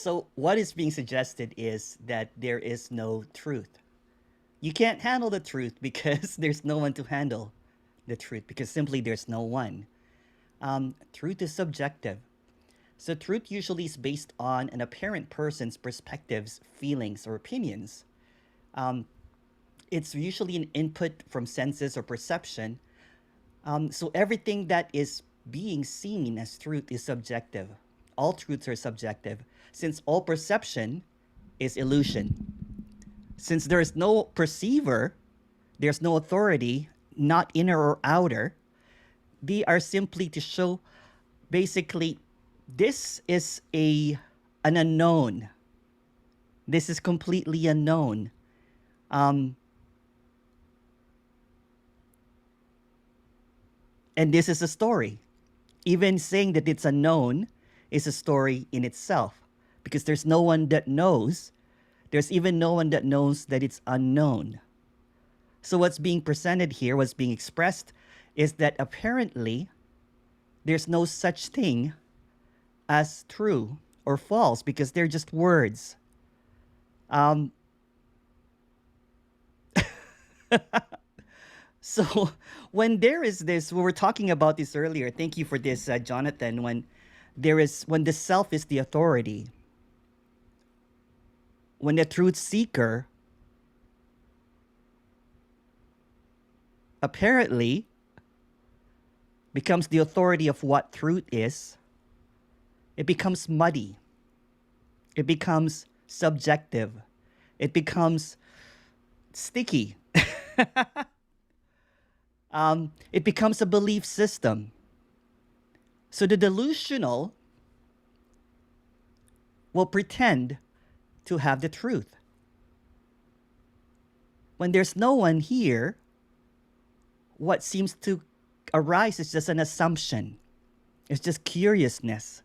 So what is being suggested is that there is no truth. You can't handle the truth because there's no one to handle the truth, because simply there's no one. Truth is subjective. So truth usually is based on an apparent person's perspectives, feelings, or opinions. Um, it's usually an input from senses or perception. So everything that is being seen as truth is subjective. All truths are subjective, since all perception is illusion. Since there is no perceiver, there's no authority, not inner or outer. They are simply to show, basically, this is an unknown. This is completely unknown. Um, and this is a story. Even saying that it's unknown is a story in itself, because there's no one that knows. There's even no one that knows that it's unknown. So what's being presented here, what's being expressed, is that apparently there's no such thing as true or false, because they're just words. Um, so when there is this, we were talking about this earlier. Thank you for this, Jonathan. When the self is the authority, when the truth seeker apparently becomes the authority of what truth is, it becomes muddy. It becomes subjective. It becomes sticky. It becomes a belief system. So the delusional will pretend to have the truth. When there's no one here, what seems to arise is just an assumption. It's just curiousness.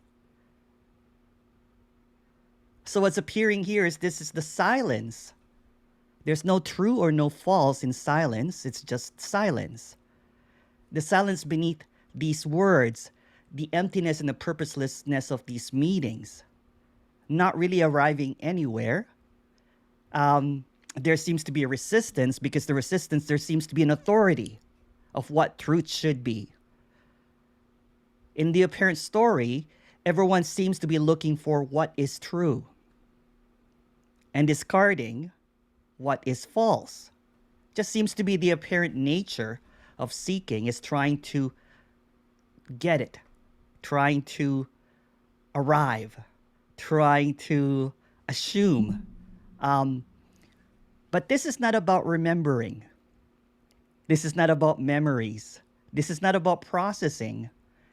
So what's appearing here is this is the silence. There's no true or no false in silence. It's just silence. The silence beneath these words, the emptiness and the purposelessness of these meetings, not really arriving anywhere. There seems to be a resistance, because the resistance, there seems to be an authority of what truth should be. In the apparent story, everyone seems to be looking for what is true and discarding what is false. Just seems to be the apparent nature of seeking, is trying to get it, trying to arrive, trying to assume. But this is not about remembering. This is not about memories. This is not about processing.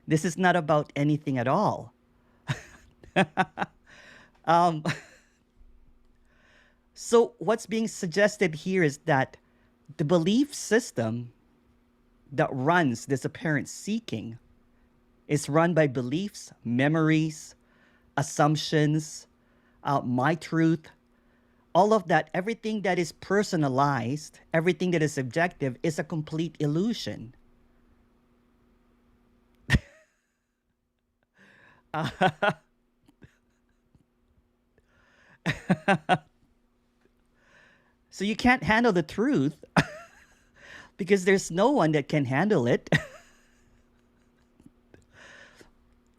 This is not about anything at all. um, so what's being suggested here is that the belief system that runs this apparent seeking is run by beliefs, memories, assumptions, my truth, all of that. Everything that is personalized, everything that is subjective, is a complete illusion. So you can't handle the truth because there's no one that can handle it.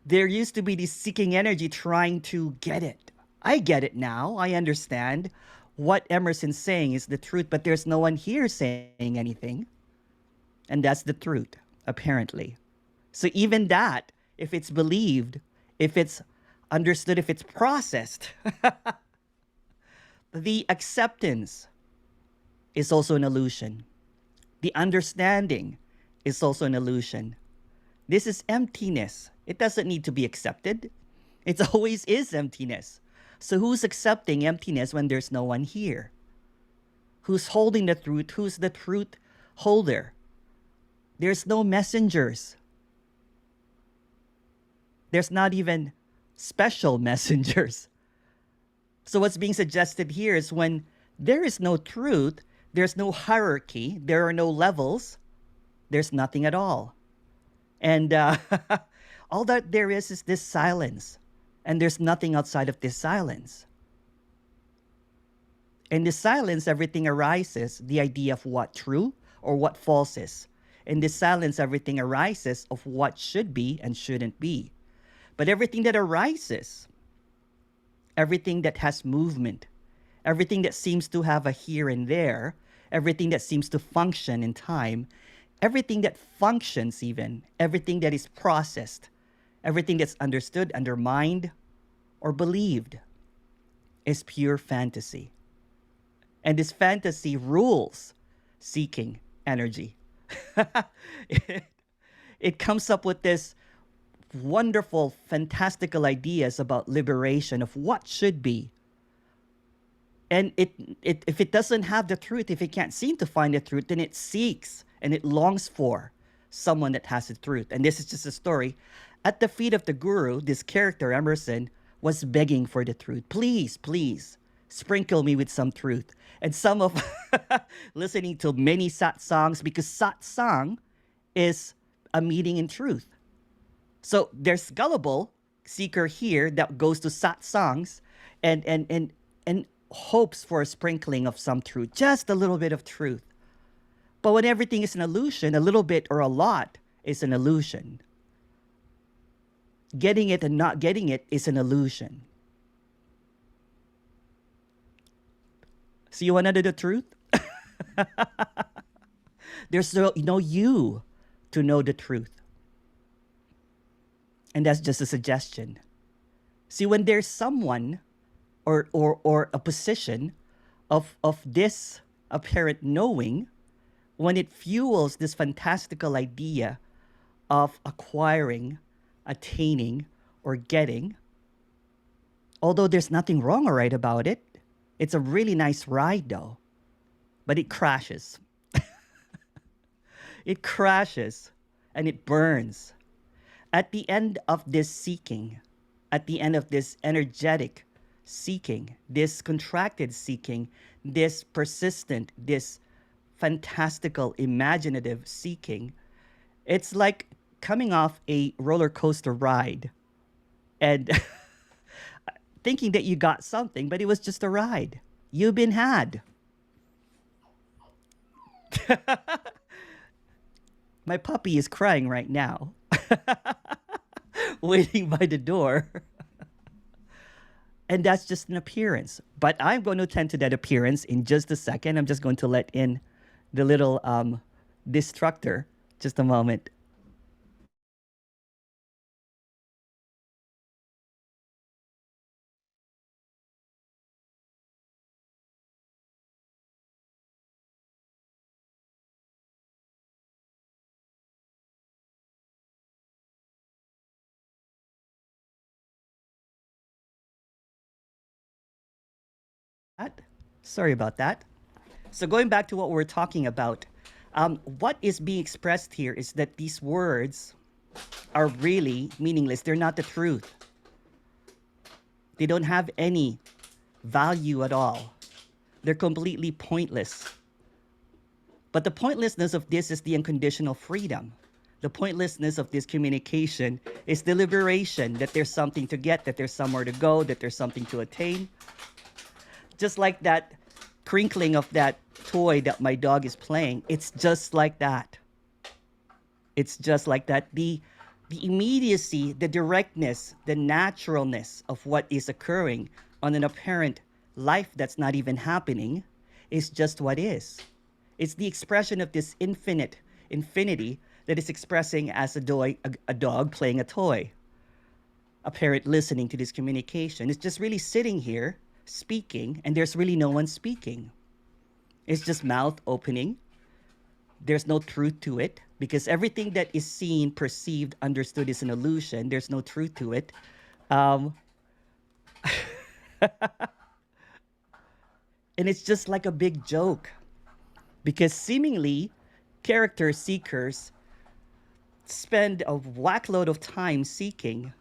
There used to be this seeking energy trying to get it. I get it now. I understand what Emerson's saying is the truth, but there's no one here saying anything. And that's the truth, apparently. So even that, if it's believed, if it's understood, if it's processed, the acceptance is also an illusion. The understanding is also an illusion. This is emptiness. It doesn't need to be accepted. It always is emptiness. So who's accepting emptiness when there's no one here? Who's holding the truth? Who's the truth holder? There's no messengers. There's not even special messengers. So what's being suggested here is when there is no truth, there's no hierarchy, there are no levels, there's nothing at all. And all that there is this silence. And there's nothing outside of this silence. In this silence, everything arises, the idea of what true or what false is. In this silence, everything arises of what should be and shouldn't be. But everything that arises, everything that has movement, everything that seems to have a here and there, everything that seems to function in time, everything that functions even, everything that is processed, everything that's understood, undermined, or believed is pure fantasy. And this fantasy rules seeking energy. it, it comes up with this wonderful, fantastical ideas about liberation of what should be. And if it doesn't have the truth, if it can't seem to find the truth, then it seeks and it longs for someone that has the truth. And this is just a story. At the feet of the guru, this character, Emerson, was begging for the truth. Please, please, sprinkle me with some truth. And some of listening to many satsangs, because satsang is a meeting in truth. So there's gullible seeker here that goes to satsangs and hopes for a sprinkling of some truth, just a little bit of truth. But when everything is an illusion, a little bit or a lot is an illusion. Getting it and not getting it is an illusion. So you want to know the truth? There's no you to know the truth. And that's just a suggestion. See, when there's someone or a position of this apparent knowing, when it fuels this fantastical idea of acquiring, attaining, or getting, although there's nothing wrong or right about it, it's a really nice ride though, but it crashes. It crashes and it burns. At the end of this seeking, at the end of this energetic seeking, this contracted seeking, this persistent, this fantastical, imaginative seeking, it's like coming off a roller coaster ride and thinking that you got something, but it was just a ride. You've been had. My puppy is crying right now, waiting by the door. And that's just an appearance. But I'm going to attend to that appearance in just a second. I'm just going to let in the little destructor. Just a moment. Sorry about that. So going back to what we're talking about, what is being expressed here is that these words are really meaningless. They're not the truth. They don't have any value at all. They're completely pointless. But the pointlessness of this is the unconditional freedom. The pointlessness of this communication is the liberation, that there's something to get, that there's somewhere to go, that there's something to attain. Just like that crinkling of that toy that my dog is playing, it's just like that. It's just like that. The immediacy, the directness, the naturalness of what is occurring on an apparent life that's not even happening is just what is. It's the expression of this infinity that is expressing as a dog playing a toy. A parent listening to this communication. It's just really sitting here speaking, and there's really no one speaking. It's just mouth opening. There's no truth to it, because everything that is seen, perceived, understood is an illusion. There's no truth to it. And it's just like a big joke, because seemingly character seekers spend a whackload of time seeking.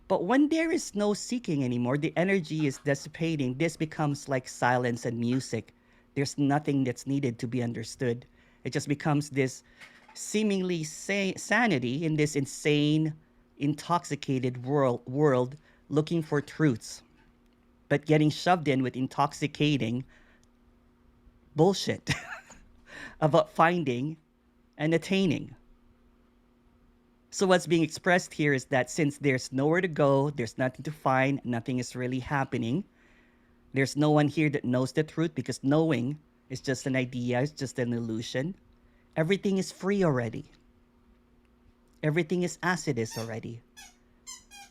But when there is no seeking anymore, the energy is dissipating. This becomes like silence and music. There's nothing that's needed to be understood. It just becomes this seemingly sanity in this insane, intoxicated world looking for truths, but getting shoved in with intoxicating bullshit about finding and attaining. So what's being expressed here is that since there's nowhere to go, there's nothing to find, nothing is really happening, there's no one here that knows the truth because knowing is just an idea, it's just an illusion. Everything is free already. Everything is as it is already.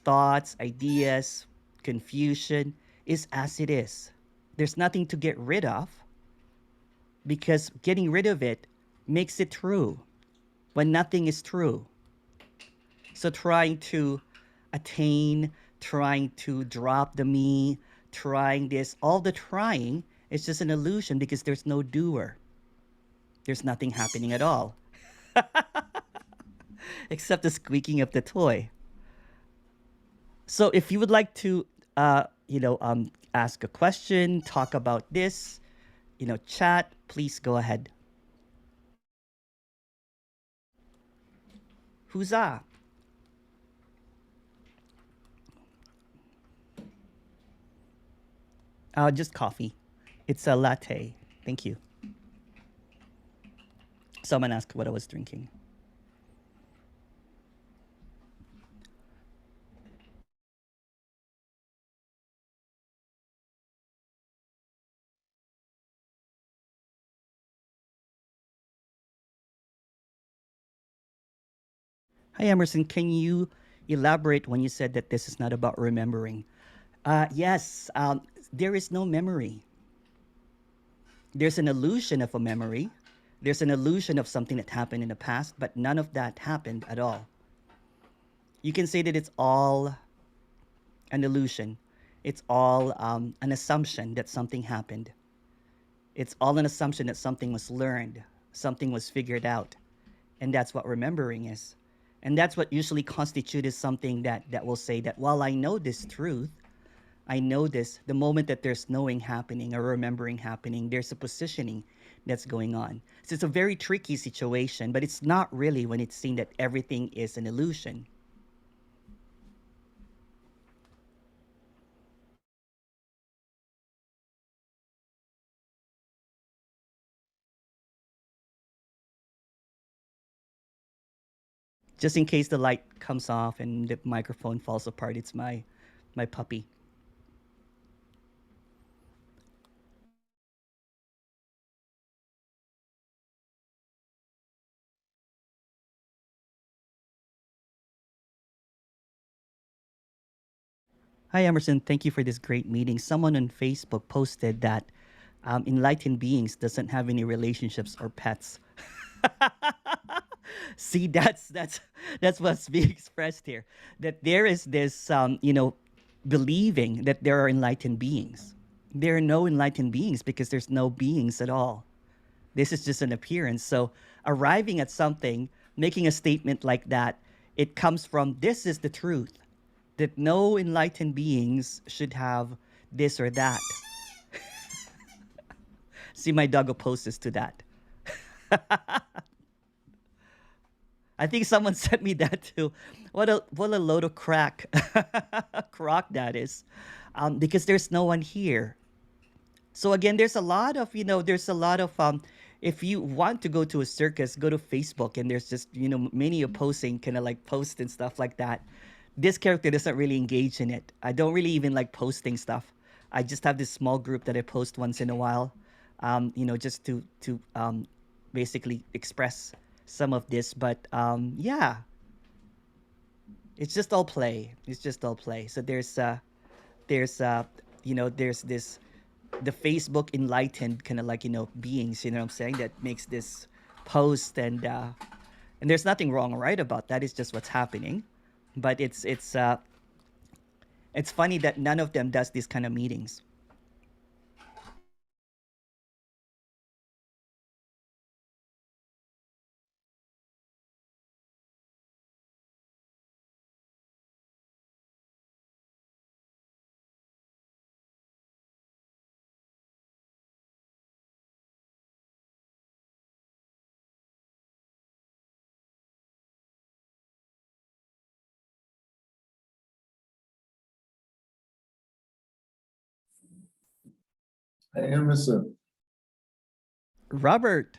Thoughts, ideas, confusion is as it is. There's nothing to get rid of because getting rid of it makes it true when nothing is true. So trying to attain, trying to drop the me, trying this, all the trying is just an illusion because there's no doer. There's nothing happening at all except the squeaking of the toy. So if you would like to, ask a question, talk about this, chat, please go ahead. Huzzah! Just coffee. It's a latte. Thank you. Someone asked what I was drinking. Hi, Emerson. Can you elaborate when you said that this is not about remembering? Yes, there is no memory. There's an illusion of a memory. There's an illusion of something that happened in the past, but none of that happened at all. You can say that it's all an illusion. It's all an assumption that something happened. It's all an assumption that something was learned, something was figured out. And that's what remembering is. And that's what usually constitutes something that will say that, while I know this truth, I know this, the moment that there's knowing happening or remembering happening, there's a positioning that's going on. So it's a very tricky situation, but it's not really when it's seen that everything is an illusion. Just in case the light comes off and the microphone falls apart, it's my puppy. Hi, Emerson. Thank you for this great meeting. Someone on Facebook posted that enlightened beings doesn't have any relationships or pets. See, that's what's being expressed here. That there is this, believing that there are enlightened beings. There are no enlightened beings because there's no beings at all. This is just an appearance. So arriving at something, making a statement like that, it comes from this is the truth, that no enlightened beings should have this or that. See, my dog opposes to that. I think someone sent me that too. What a load of crack, crock that is, because there's no one here. So again, there's a lot of if you want to go to a circus, go to Facebook, and there's just many opposing kind of like posts and stuff like that. This character doesn't really engage in it. I don't really even like posting stuff. I just have this small group that I post once in a while, just to basically express some of this. But yeah, it's just all play. It's just all play. So there's there's this the Facebook enlightened kind of like beings. You know what I'm saying? That makes this post and there's nothing wrong or right about that. It's just what's happening. But it's funny that none of them does these kind of meetings. Hey, Emerson. Robert,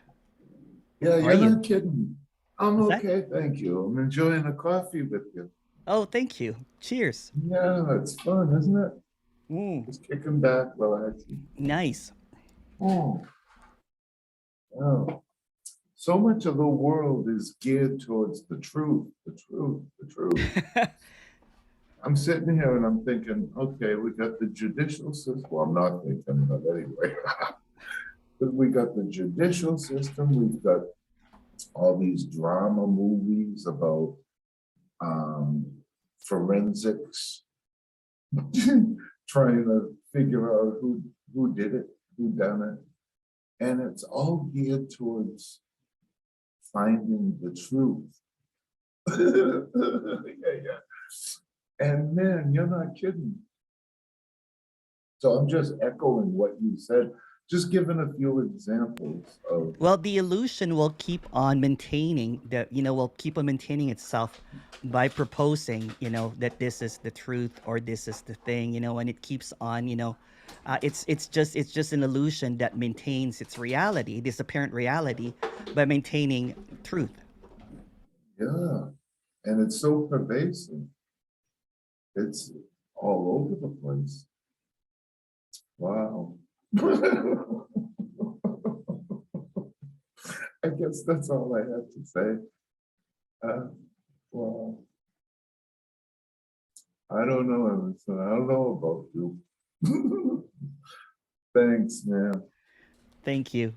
Yeah, how are you're you? not kidding. I'm What's that? okay, thank you. I'm enjoying the coffee with you. Oh, thank you. Cheers. Yeah, it's fun, isn't it? Mm, Just kicking back, relaxing. nice. Oh, wow. So much of the world is geared towards the truth, the truth, the truth. I'm sitting here and I'm thinking, okay, we got the judicial system. Well, I'm not thinking, but anyway. But we got the judicial system. We've got all these drama movies about um, forensics, trying to figure out who did it, who done it, and it's all geared towards finding the truth. Yeah, yeah. And man, you're not kidding. So I'm just echoing what you said, just giving a few examples of, Well, the illusion will keep on maintaining will keep on maintaining itself by proposing, that this is the truth or this is the thing, and it keeps on, it's just an illusion that maintains its reality, this apparent reality, by maintaining truth. yeah, and it's so pervasive. It's all over the place. Wow. I guess that's all I have to say. Uh, well, I don't know, Emerson. I don't know about you. Thanks, man. Thank you.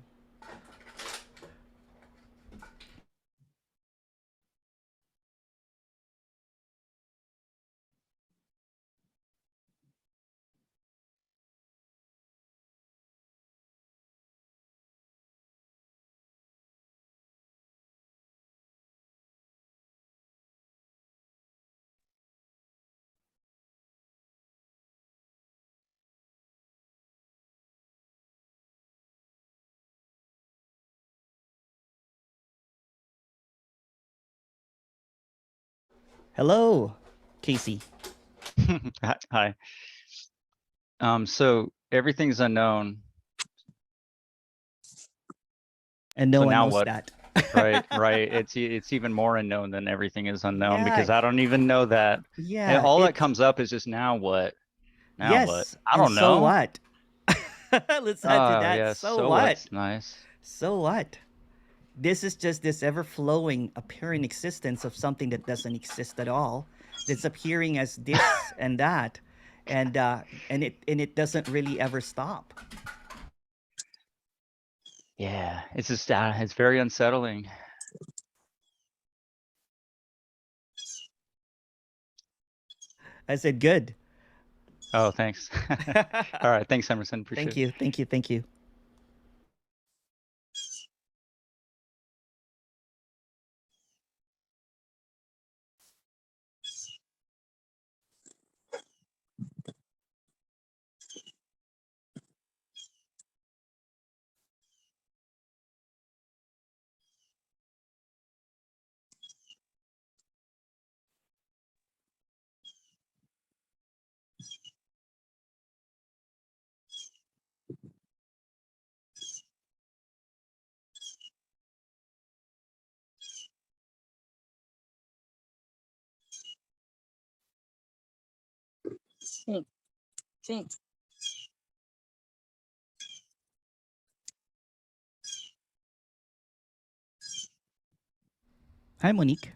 Hello, Casey. Hi. So everything's unknown. And no So one now knows what? that. Right, right. It's even more unknown than everything is unknown Yeah, because I don't even know that. And yeah, all that it's comes up is just now what? Now what? yes, I and don't so know. what? Let's add to Oh, that. yeah, So so what? what's nice. So what? This is just this ever flowing, apparent existence of something that doesn't exist at all. That's appearing as this and that, and it doesn't really ever stop. Yeah, it's just it's very unsettling. I said good. Oh, thanks. All right, thanks, Emerson. Thank Appreciate it. you, thank you, thank you. Sim, sim. Hi, Monique.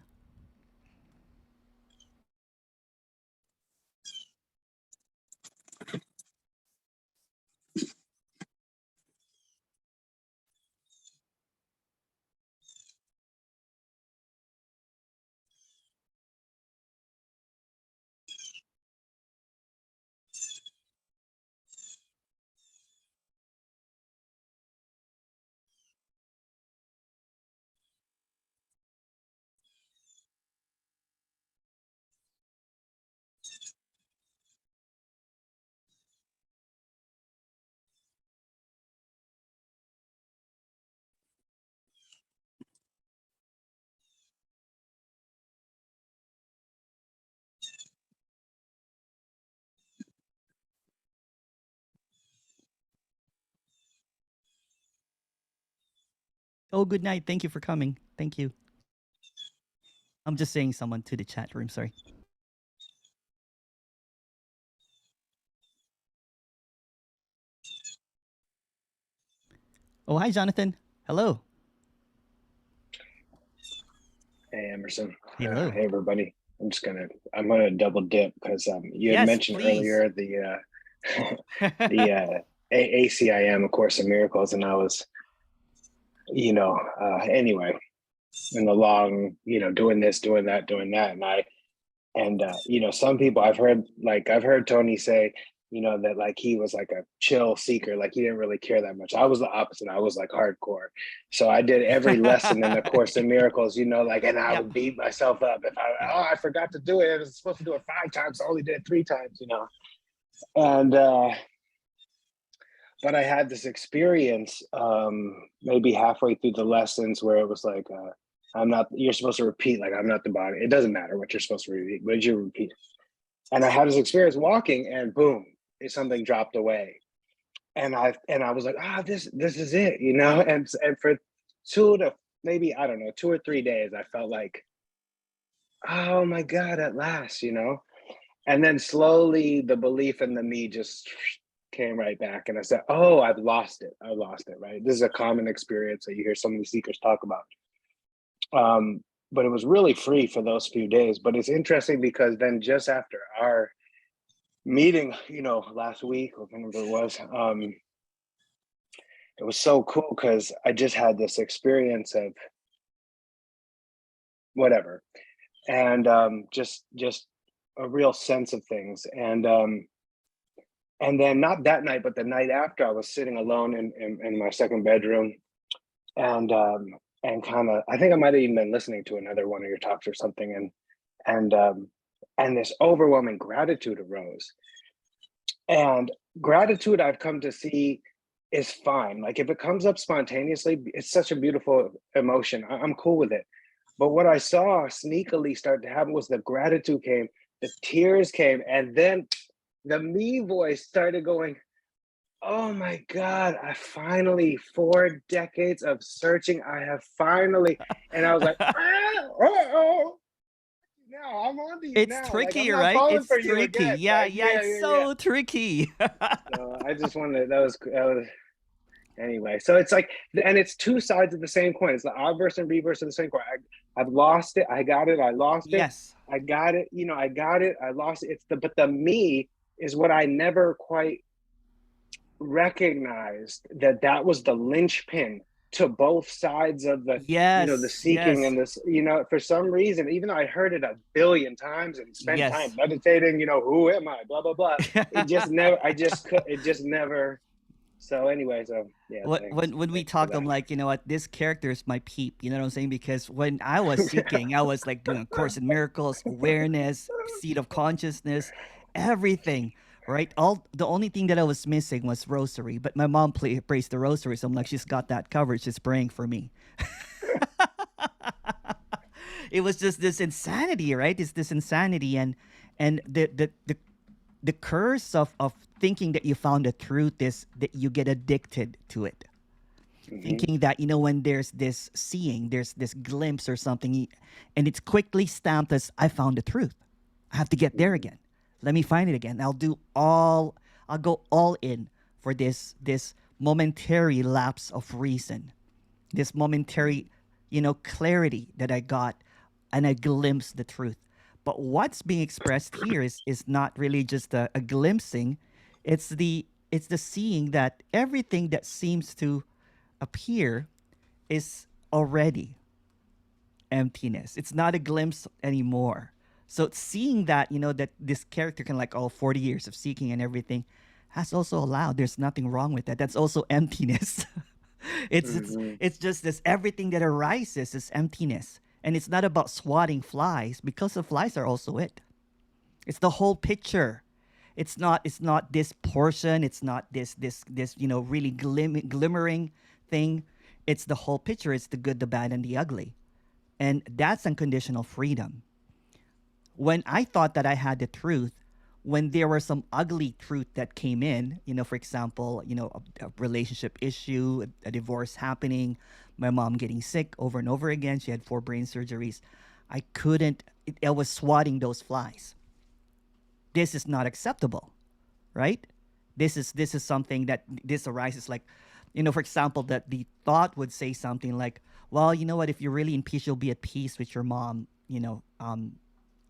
Oh, good night. Thank you for coming. Thank you. I'm just saying someone to the chat room. Sorry. Oh, hi, Jonathan. Hello. Hey, Emerson. Hello. Hey, everybody. I'm gonna double dip because you had Yes, mentioned please. earlier the ACIM, A Course in Miracles, and I was, anyway, in the long, doing this, doing that, and some people I've heard Tony say, that like he was like a chill seeker, like he didn't really care that much. I was the opposite. I was like hardcore. So I did every lesson in the Course in Miracles, and I would beat myself up if I forgot to do it. I was supposed to do it 5 times, I only did it 3 times, And but I had this experience maybe halfway through the lessons where it was like you're supposed to repeat, like I'm not the body. It doesn't matter what you're supposed to repeat, but you repeat. And I had this experience walking, and boom, something dropped away. And I was like, this is it, And for 2 to maybe, I don't know, 2 or 3 days, I felt like, oh my God, at last, And then slowly the belief in the me just came right back, and I said, oh, I've lost it, right? This is a common experience that you hear some of the seekers talk about. But it was really free for those few days. But it's interesting because then just after our meeting, last week or whenever it was so cool because I just had this experience of whatever, and just a real sense of things. And then not that night, but the night after, I was sitting alone in my second bedroom, and kind of, I think I might have even been listening to another one of your talks or something, and this overwhelming gratitude arose. And gratitude, I've come to see, is fine. Like if it comes up spontaneously, it's such a beautiful emotion. I'm cool with it. But what I saw sneakily start to happen was the gratitude came, the tears came, and then the me voice started going, oh my God, I finally, 4 decades of searching, I have finally, and I was like, now I'm on to you. It's now. tricky, like, I'm not right? falling It's for tricky. you again. Yeah, Like, it's so tricky. So I just wanted, that was anyway. So it's like, and it's 2 sides of the same coin. It's the obverse and reverse of the same coin. I've lost it. I got it. I lost it. Yes. I got it. I got it. I lost it. But the me is what I never quite recognized, that was the linchpin to both sides of the, the seeking and this, for some reason, even though I heard it 1 billion times and spent time meditating, who am I, blah, blah, blah. It just never. So anyway, yeah. When we talked, I'm like, you know what, this character is my peep. You know what I'm saying? Because when I was seeking, I was like doing A Course in Miracles, awareness, seed of consciousness, everything. Right? The only thing that I was missing was rosary, but my mom prays the rosary, so I'm like, she's got that covered. She's praying for me. It was just this insanity, right? It's this insanity, and the curse of thinking that you found the truth is that you get addicted to it. Mm-hmm. Thinking that, when there's this seeing, there's this glimpse or something, and it's quickly stamped as, I found the truth. I have to get there again. Let me find it again. I'll go all in for this momentary lapse of reason, this momentary, clarity that I got, and I glimpse the truth. But what's being expressed here is not really just a glimpsing. It's the seeing that everything that seems to appear is already emptiness. It's not a glimpse anymore. So seeing that, that this character can, like, all 40 years of seeking and everything, has also allowed, there's nothing wrong with that. That's also emptiness. It's just this, everything that arises is emptiness. And it's not about swatting flies, because the flies are also it. It's the whole picture. It's not this portion. It's not this really glimmering thing. It's the whole picture. It's the good, the bad, and the ugly. And that's unconditional freedom. When I thought that I had the truth, when there were some ugly truth that came in, for example, a relationship issue, a divorce happening, my mom getting sick over and over again. She had 4 brain surgeries. I couldn't, I was swatting those flies. This is not acceptable, right? This is something that this arises like, for example, that the thought would say something like, well, you know what, if you're really in peace, you'll be at peace with your mom,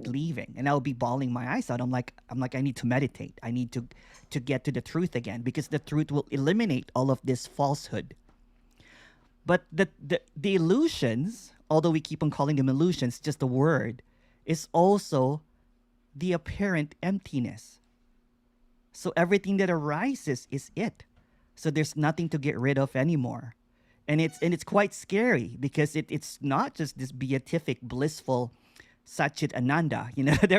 leaving, and I'll be bawling my eyes out. I'm like, I need to meditate. I need to get to the truth again, because the truth will eliminate all of this falsehood. But the illusions, although we keep on calling them illusions, just a word, is also the apparent emptiness. So everything that arises is it. So there's nothing to get rid of anymore. And it's quite scary, because it's not just this beatific, blissful Satchit Ananda, that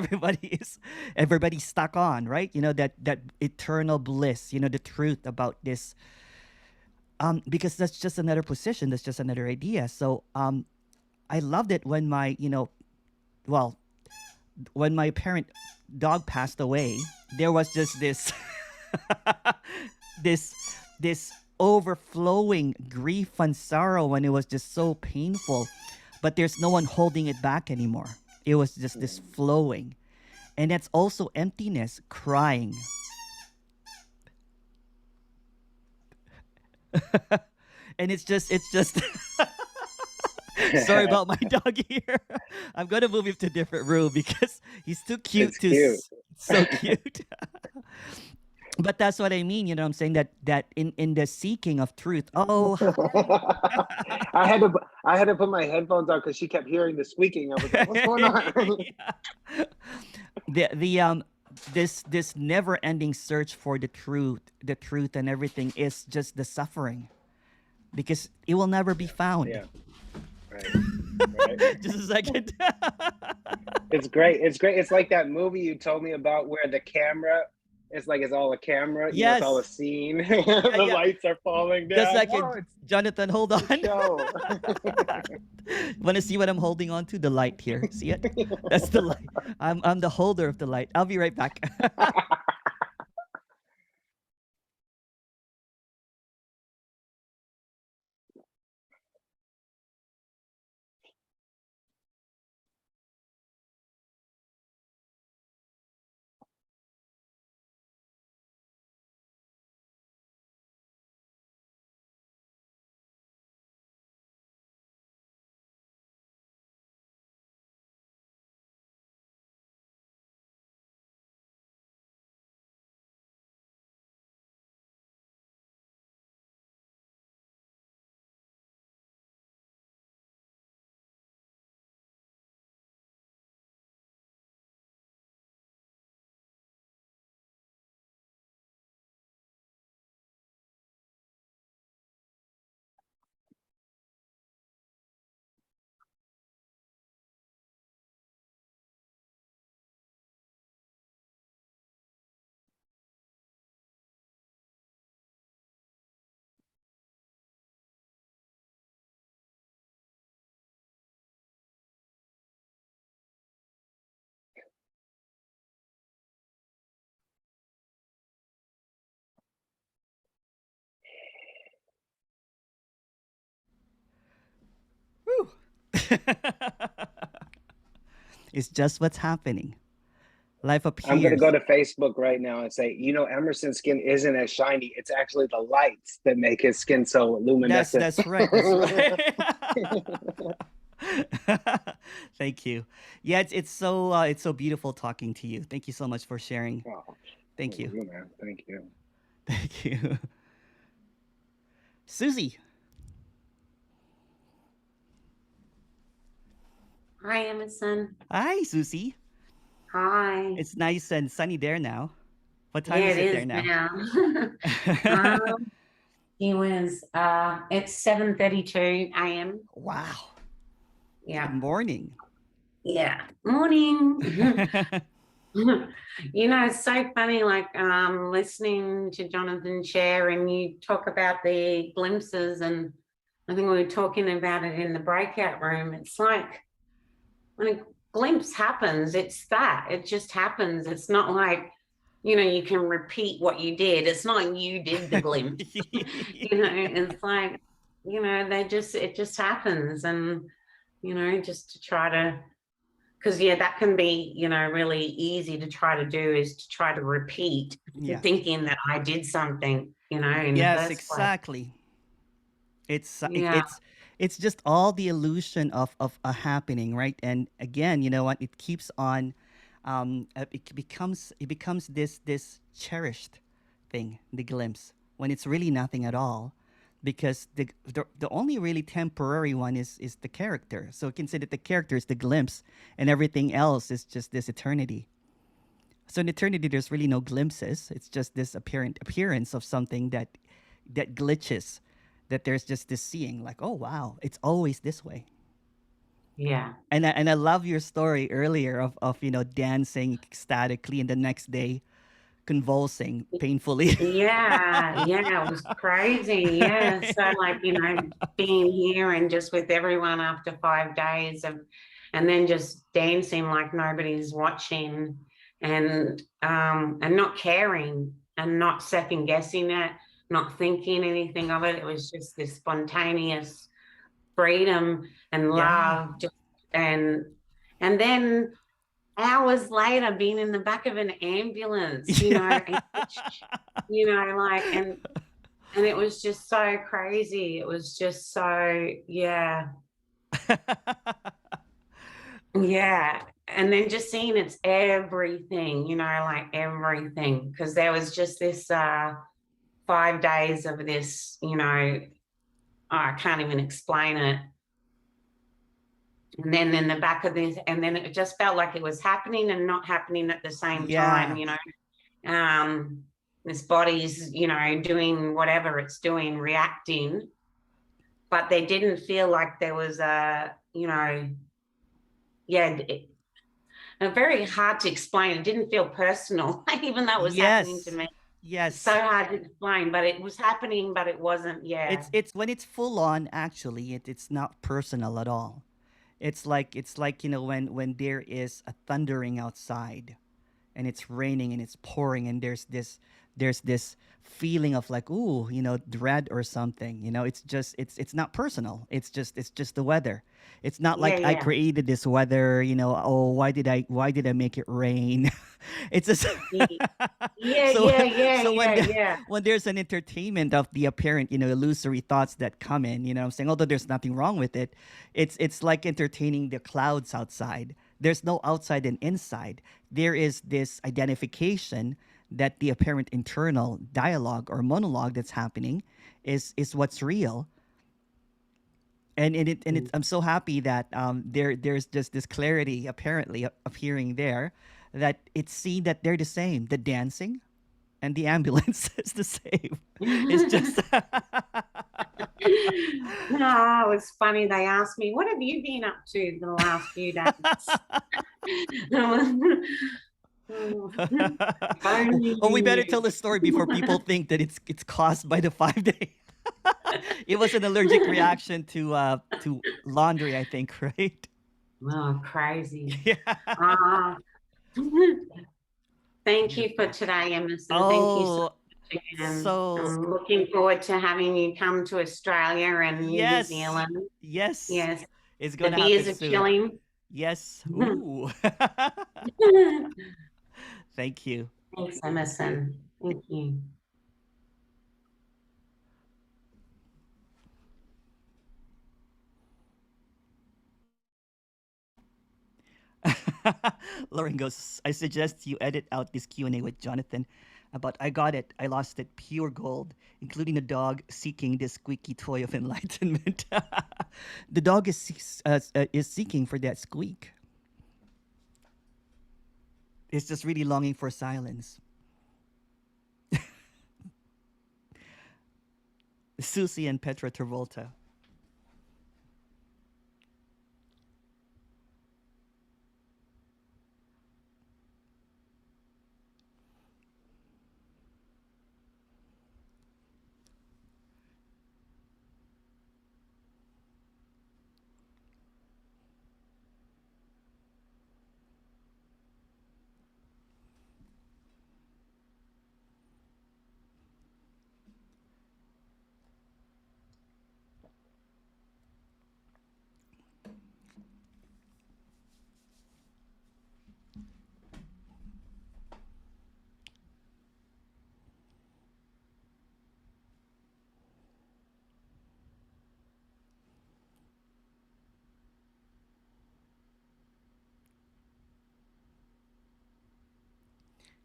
everybody's stuck on, right? That eternal bliss, the truth about this. Because that's just another position, that's just another idea. So I loved it when when my parent dog passed away, there was just this this overflowing grief and sorrow, and it was just so painful, but there's no one holding it back anymore. It was just this flowing, and that's also emptiness, crying. And it's just sorry about my dog here. I'm gonna move him to a different room because he's too cute. It's cute. So cute. But that's what I mean. I'm saying that in the seeking of truth. Oh, I had to put my headphones on because she kept hearing the squeaking. I was like, what's going on? This never-ending search for the truth and everything is just the suffering, because it will never be found. Yeah. Right. Just a second. It's great. It's like that movie you told me about where the camera, it's all a camera. Yes. It's all a scene. The lights are falling down. Just a second. Whoa, Jonathan, hold on. show. Want to see what I'm holding on to? The light here. See it? That's the light. I'm the holder of the light. I'll be right back. Whew. It's just what's happening. Life appears. I'm going to go to Facebook right now and say, Emerson's skin isn't as shiny. It's actually the lights that make his skin so luminescent. That's right. That's right. Thank you. Yeah, it's so beautiful talking to you. Thank you so much for sharing. Oh, Thank you. Man. Thank you. Thank you. Susie. Hi, Emerson. Hi, Susie. Hi. It's nice and sunny there now. What time is it there now? It's 7:32 a.m. Wow. Yeah. Good morning. Yeah. Morning. It's so funny, listening to Jonathan share, and you talk about the glimpses, and I think we were talking about it in the breakout room. It's like when a glimpse happens, it just happens. It's not like, you can repeat what you did. It's not like you did the glimpse. It's like you know, it just happens. And, you know, just to try to, because yeah, that can be, you know, really easy to try to do, is to try to repeat Yeah. thinking that I did something, you know, in the Yes, first place. exactly. Yeah. It's just all the illusion of a happening, right? And again, you know what? It keeps on. It becomes this cherished thing, the glimpse, when it's really nothing at all, because the only really temporary one is the character. So you can say that the character is the glimpse, and everything else is just this eternity. So in eternity, there's really no glimpses. It's just this apparent appearance of something that glitches. That there's just this seeing, like, oh wow, it's always this way. Yeah. And I love your story earlier of you know dancing ecstatically, and the next day convulsing painfully. Yeah, yeah, it was crazy. Yeah. So like, you know, being here and just with everyone after 5 days of, and then just dancing like nobody's watching, and not caring and not second guessing it, not thinking anything of it. It was just this spontaneous freedom and Yeah. love. Just and then hours later being in the back of an ambulance, you know, Yeah. and you know, like, and it was just so crazy. It was just so, yeah, yeah. And then just seeing it's everything, you know, like everything, because there was just this 5 days of this, you know, I can't even explain it. And then in the back of this, and then it just felt like it was happening and not happening at the same time, Yeah. you know. This body's, you know, doing whatever it's doing, reacting, but they didn't feel like there was a, you know, yeah, very hard to explain. It didn't feel personal, even though it was happening to Yes. me. It's so Yes. hard to explain, but it was happening, but it wasn't. Yeah. It's when it's full on. Actually, it's not personal at all. It's like you know when there is a thundering outside, and it's raining and it's pouring, and there's this feeling of like, ooh, you know, dread or something. You know, it's not personal. It's just the weather. It's not Yeah. like I Yeah. created this weather. You know, oh, why did I make it rain? It's just Yeah. Yeah. so Yeah. Yeah. so Yeah. Yeah. when there's an entertainment of the apparent, you know, illusory thoughts that come in, you know what I'm saying, although there's nothing wrong with it, it's like entertaining the clouds outside. There's no outside and inside. There is this identification that the apparent internal dialogue or monologue that's happening is what's real. I'm so happy that there's just this clarity apparently appearing there, that it's seen that they're the same. The dancing and the ambulance is the same. It's just No, it was funny. They asked me, "What have you been up to the last few days?" If only oh, we you better knew. tell the story before people think that it's caused by the 5 day. It was an allergic reaction to laundry, I think, right? Oh, crazy. Yeah. Ah, thank you for today, Emerson. Thank you so Oh, much again. so I'm looking forward to having you come to Australia and New yes, Zealand. yes, Yes, it's the gonna happen beers are soon. chilling. Yes. Ooh. Thank you. Thanks, Emerson. Thank you. Lauren goes, I suggest you edit out this Q&A with Jonathan about I got it, I lost it, pure gold, including the dog seeking this squeaky toy of enlightenment. The dog is seeking for that squeak. It's just really longing for silence. Susie and Petra Travolta.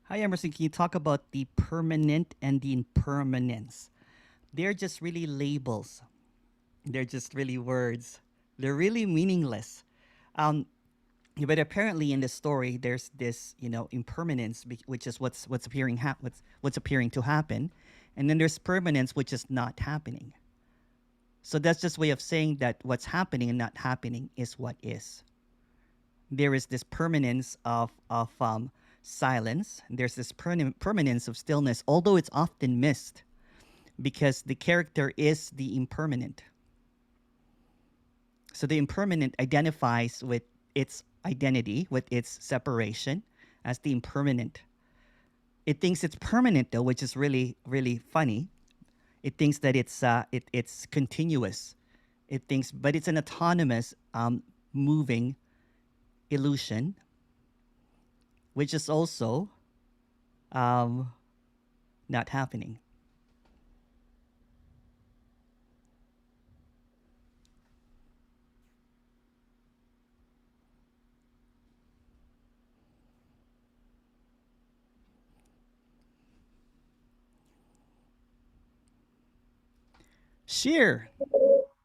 Hi, Emerson. Can you talk about the permanent and the impermanence? They're just really labels. They're just really words. They're really meaningless. Um, but apparently, in the story, there's this, impermanence, which is what's appearing what's appearing to happen, and then there's permanence, which is not happening. So that's just way of saying that what's happening and not happening is what is. There is this permanence of silence. There's this permanence of stillness, although it's often missed because the character is the impermanent. So the impermanent identifies with its identity, with its separation as the impermanent. It thinks it's permanent though, which is really, really funny. It thinks that it's continuous. It thinks, but it's an autonomous, moving illusion, which is also not happening. Sheer.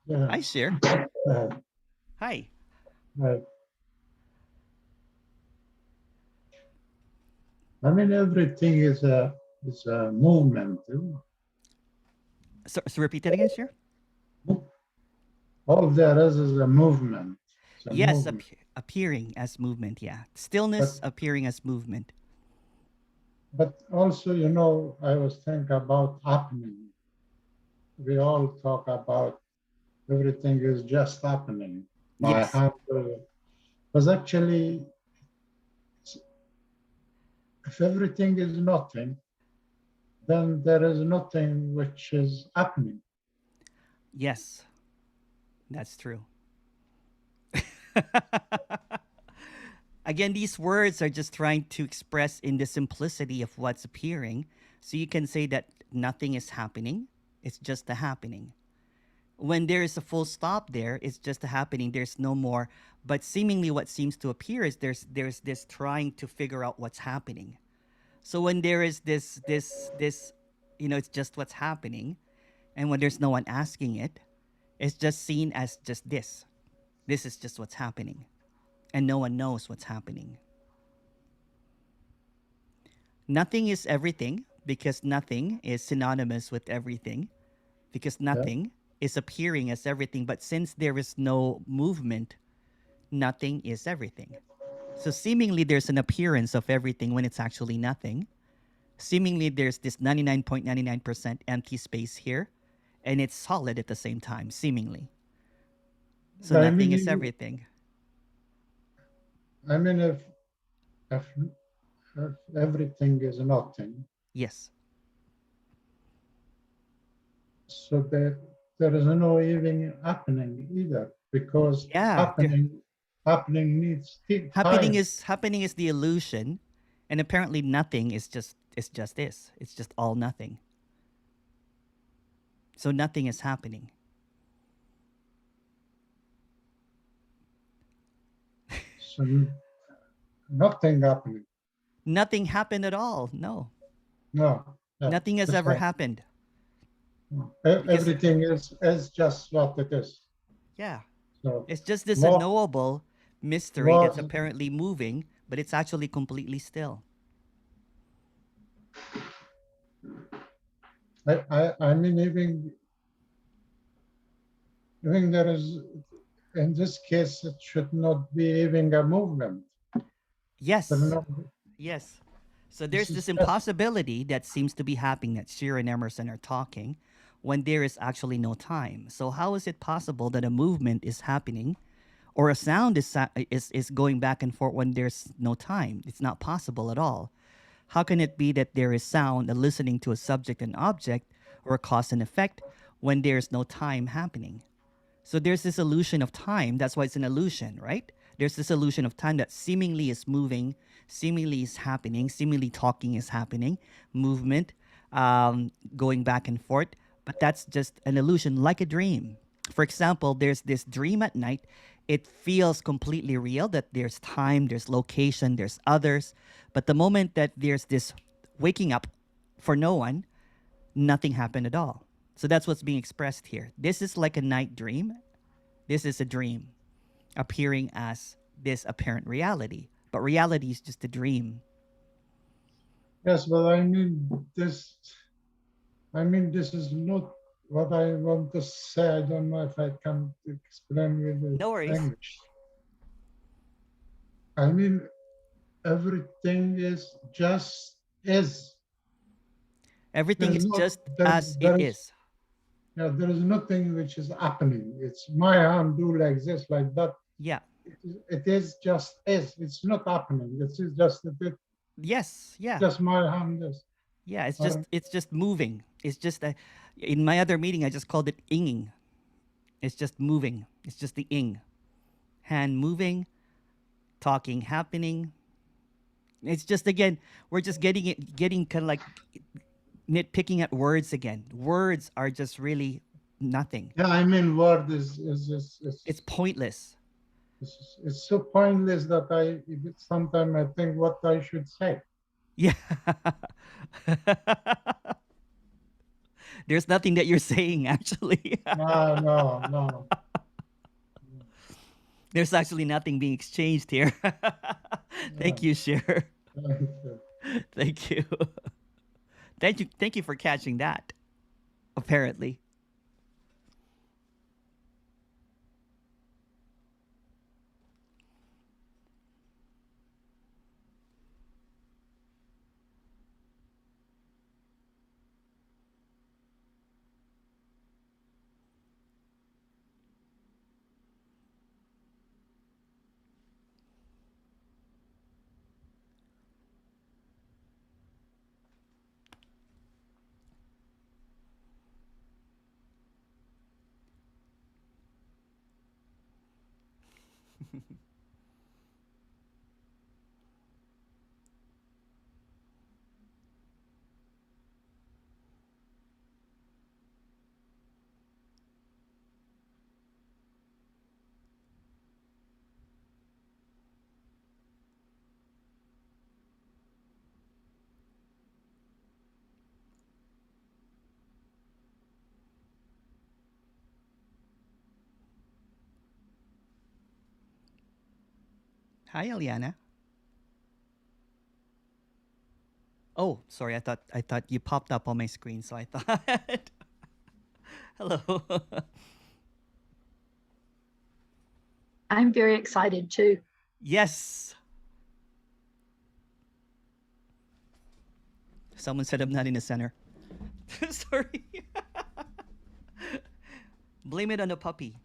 Yeah. Hi, Sheer. Uh, Hi. uh, I mean, everything is a movement. So repeat that again, Sheer. All there is a movement. It's a Yes, movement. appearing as movement. Yeah, stillness appearing as movement. But also, I was thinking about happening. We all talk about everything is just happening. My Yes. hand, because actually, if everything is nothing, then there is nothing which is happening. Yes, that's true. Again, these words are just trying to express in the simplicity of what's appearing. So you can say that nothing is happening, it's just a happening. When there is a full stop there, it's just a happening, there's no more. But seemingly what seems to appear is there's this trying to figure out what's happening. So when there is this, it's just what's happening, and when there's no one asking it, it's just seen as just this. This is just what's happening, and no one knows what's happening. Nothing is everything because nothing is synonymous with everything because nothing is appearing as everything. But since there is no movement, nothing is everything. So seemingly there's an appearance of everything when it's actually nothing. Seemingly there's this 99.99% empty space here, and it's solid at the same time, seemingly. So I nothing is mean, everything. if everything is nothing, Yes. so there is no even happening either, because Yeah. happening needs Happening time. is the illusion, and apparently nothing is just this. It's just all nothing. So nothing is happening. So nothing happening. Nothing happened at all. No. No. Nothing has ever happened. Because Everything is just what it is. yeah. So It's just this what unknowable mystery that's was apparently moving, but it's actually completely still. I mean, even there is, in this case, it should not be even a movement. Yes. No, Yes. So there's is this just impossibility that seems to be happening that Sheer and Emerson are talking when there is actually no time. So how is it possible that a movement is happening or a sound is going back and forth when there's no time? It's not possible at all. How can it be that there is sound, a listening to a subject and object, or a cause and effect when there's no time happening? So there's this illusion of time. That's why it's an illusion, right? There's this illusion of time that seemingly is moving, seemingly is happening, seemingly talking is happening, movement, going back and forth. But that's just an illusion, like a dream. For example, there's this dream at night, it feels completely real, that there's time, there's location, there's others. But the moment that there's this waking up for no one, nothing happened at all. So that's what's being expressed here. This is like a night dream. This is a dream appearing as this apparent reality. But reality is just a dream. Yes, but I mean this. I mean this is not what I want to say. I don't know if I can explain with the No worries. English. I mean everything is just is. Everything is There's not just there's as it there is is. yeah, there is nothing which is happening. It's my hand do like this, like that. Yeah. It is just is. It's not happening. It's just Yes. Yeah. just my hand is. Yeah. Or It's just moving. It's just a, in my other meeting I just called it inging. It's just moving. It's just the ing. Hand moving, talking happening. It's just again, we're just getting kind of like nitpicking at words again. Words are just really nothing. yeah, I mean word It's pointless. it's so pointless that sometimes I think what I should say. Yeah. There's nothing that you're saying actually. No. There's actually nothing being exchanged here. Thank you, Cher. Thank you. Thank you for catching that. Apparently. Hi, Eliana. Oh, sorry. I thought you popped up on my screen, so I thought. Hello. I'm very excited too. Yes. Someone said I'm not in the center. Sorry. Blame it on the puppy.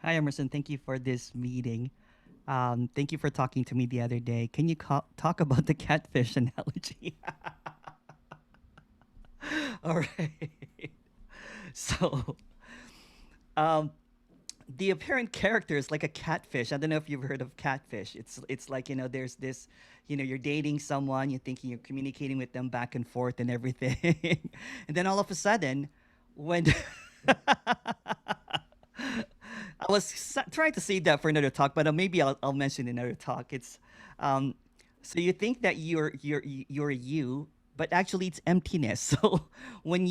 Hi, Emerson. Thank you for this meeting. Thank you for talking to me the other day. Can you talk about the catfish analogy? All right. So, um, the apparent character is like a catfish. I don't know if you've heard of catfish. It's like, there's this, you're dating someone, you're thinking you're communicating with them back and forth and everything. And then all of a sudden, when I was trying to save that for another talk, but maybe I'll mention another talk. It's um, so you think that you're you, but actually it's emptiness. So when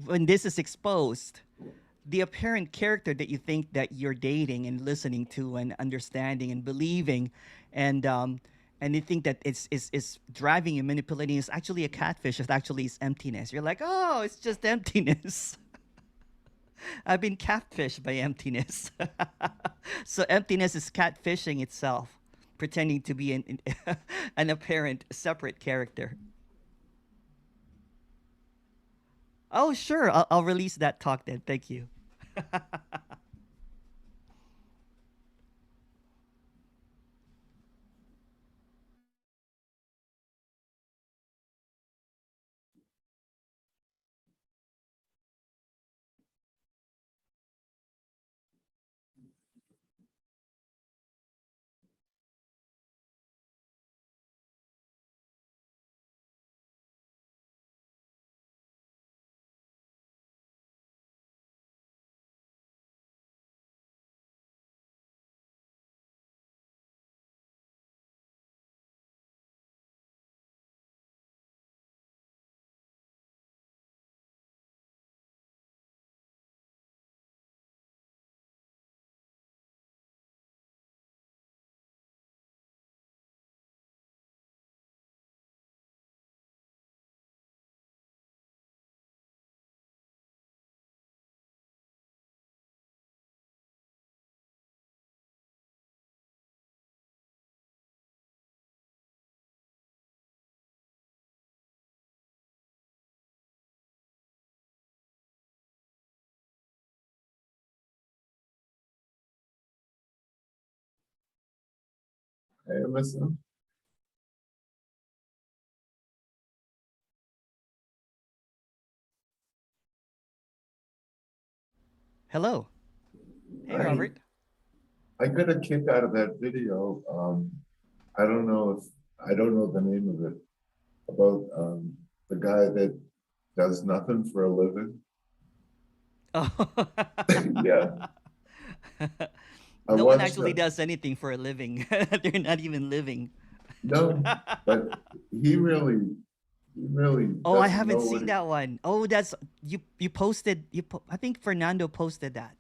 when this is exposed, the apparent character that you think that you're dating and listening to and understanding and believing, and you think that is driving you, manipulating, is actually a catfish. It actually is emptiness. You're like, oh, it's just emptiness. I've been catfished by emptiness. So emptiness is catfishing itself, pretending to be an apparent separate character. Oh, sure. I'll release that talk then. Thank you. Hey, Emerson. Hello. Hey, I Robert. I got a kick out of that video. I don't know if I don't know the name of it, about the guy that does nothing for a living. Oh. Yeah, I No one watched actually that. does anything for a living. They're not even living. No, but he really Oh, I doesn't haven't know what seen that one. Oh, that's you posted I think Fernando posted that.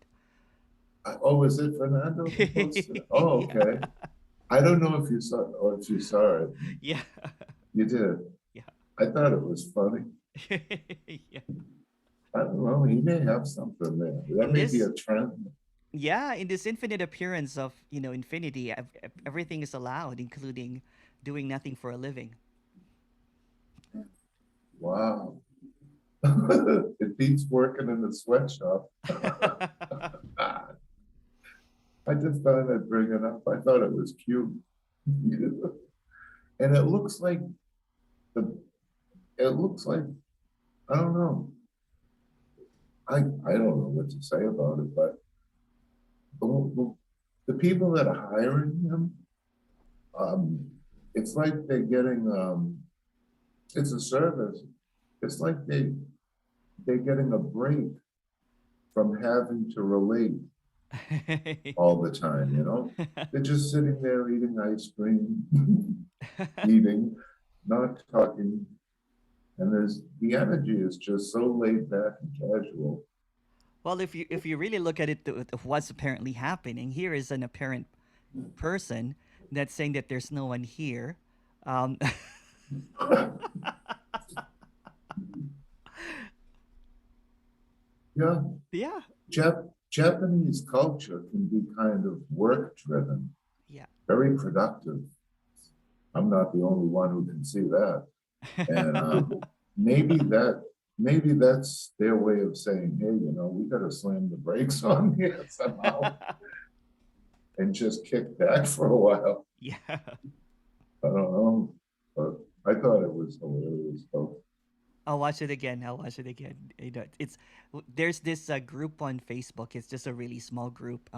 oh, is it Fernando who posted it? Oh, Yeah. okay. I don't know if you saw or if you saw it. Yeah. You did. Yeah. I thought it was funny. Yeah. I don't know. He may have something there. That In may be this a trend. Yeah, in this infinite appearance of, infinity, everything is allowed, including doing nothing for a living. Wow. It beats working in the sweatshop. I just thought I'd bring it up. I thought it was cute. And it looks like the it looks like I don't know. I don't know what to say about it, but the people that are hiring him, um, it's like they're getting it's a service. It's like they're getting a break from having to relate all the time, you know? They're just sitting there eating ice cream, eating, not talking. And the energy is just so laid back and casual. Well, if you really look at it, of what's apparently happening, here is an apparent person that's saying that there's no one here. Um, Yeah, yeah, Japanese culture can be kind of work driven, yeah. very productive. I'm not the only one who can see that. And maybe maybe that's their way of saying, hey, we got to slam the brakes on here somehow and just kick back for a while. Yeah. I don't know, but I thought it was hilarious though. I'll watch it again. I'll watch it again. It's there's this group on Facebook. It's just a really small group.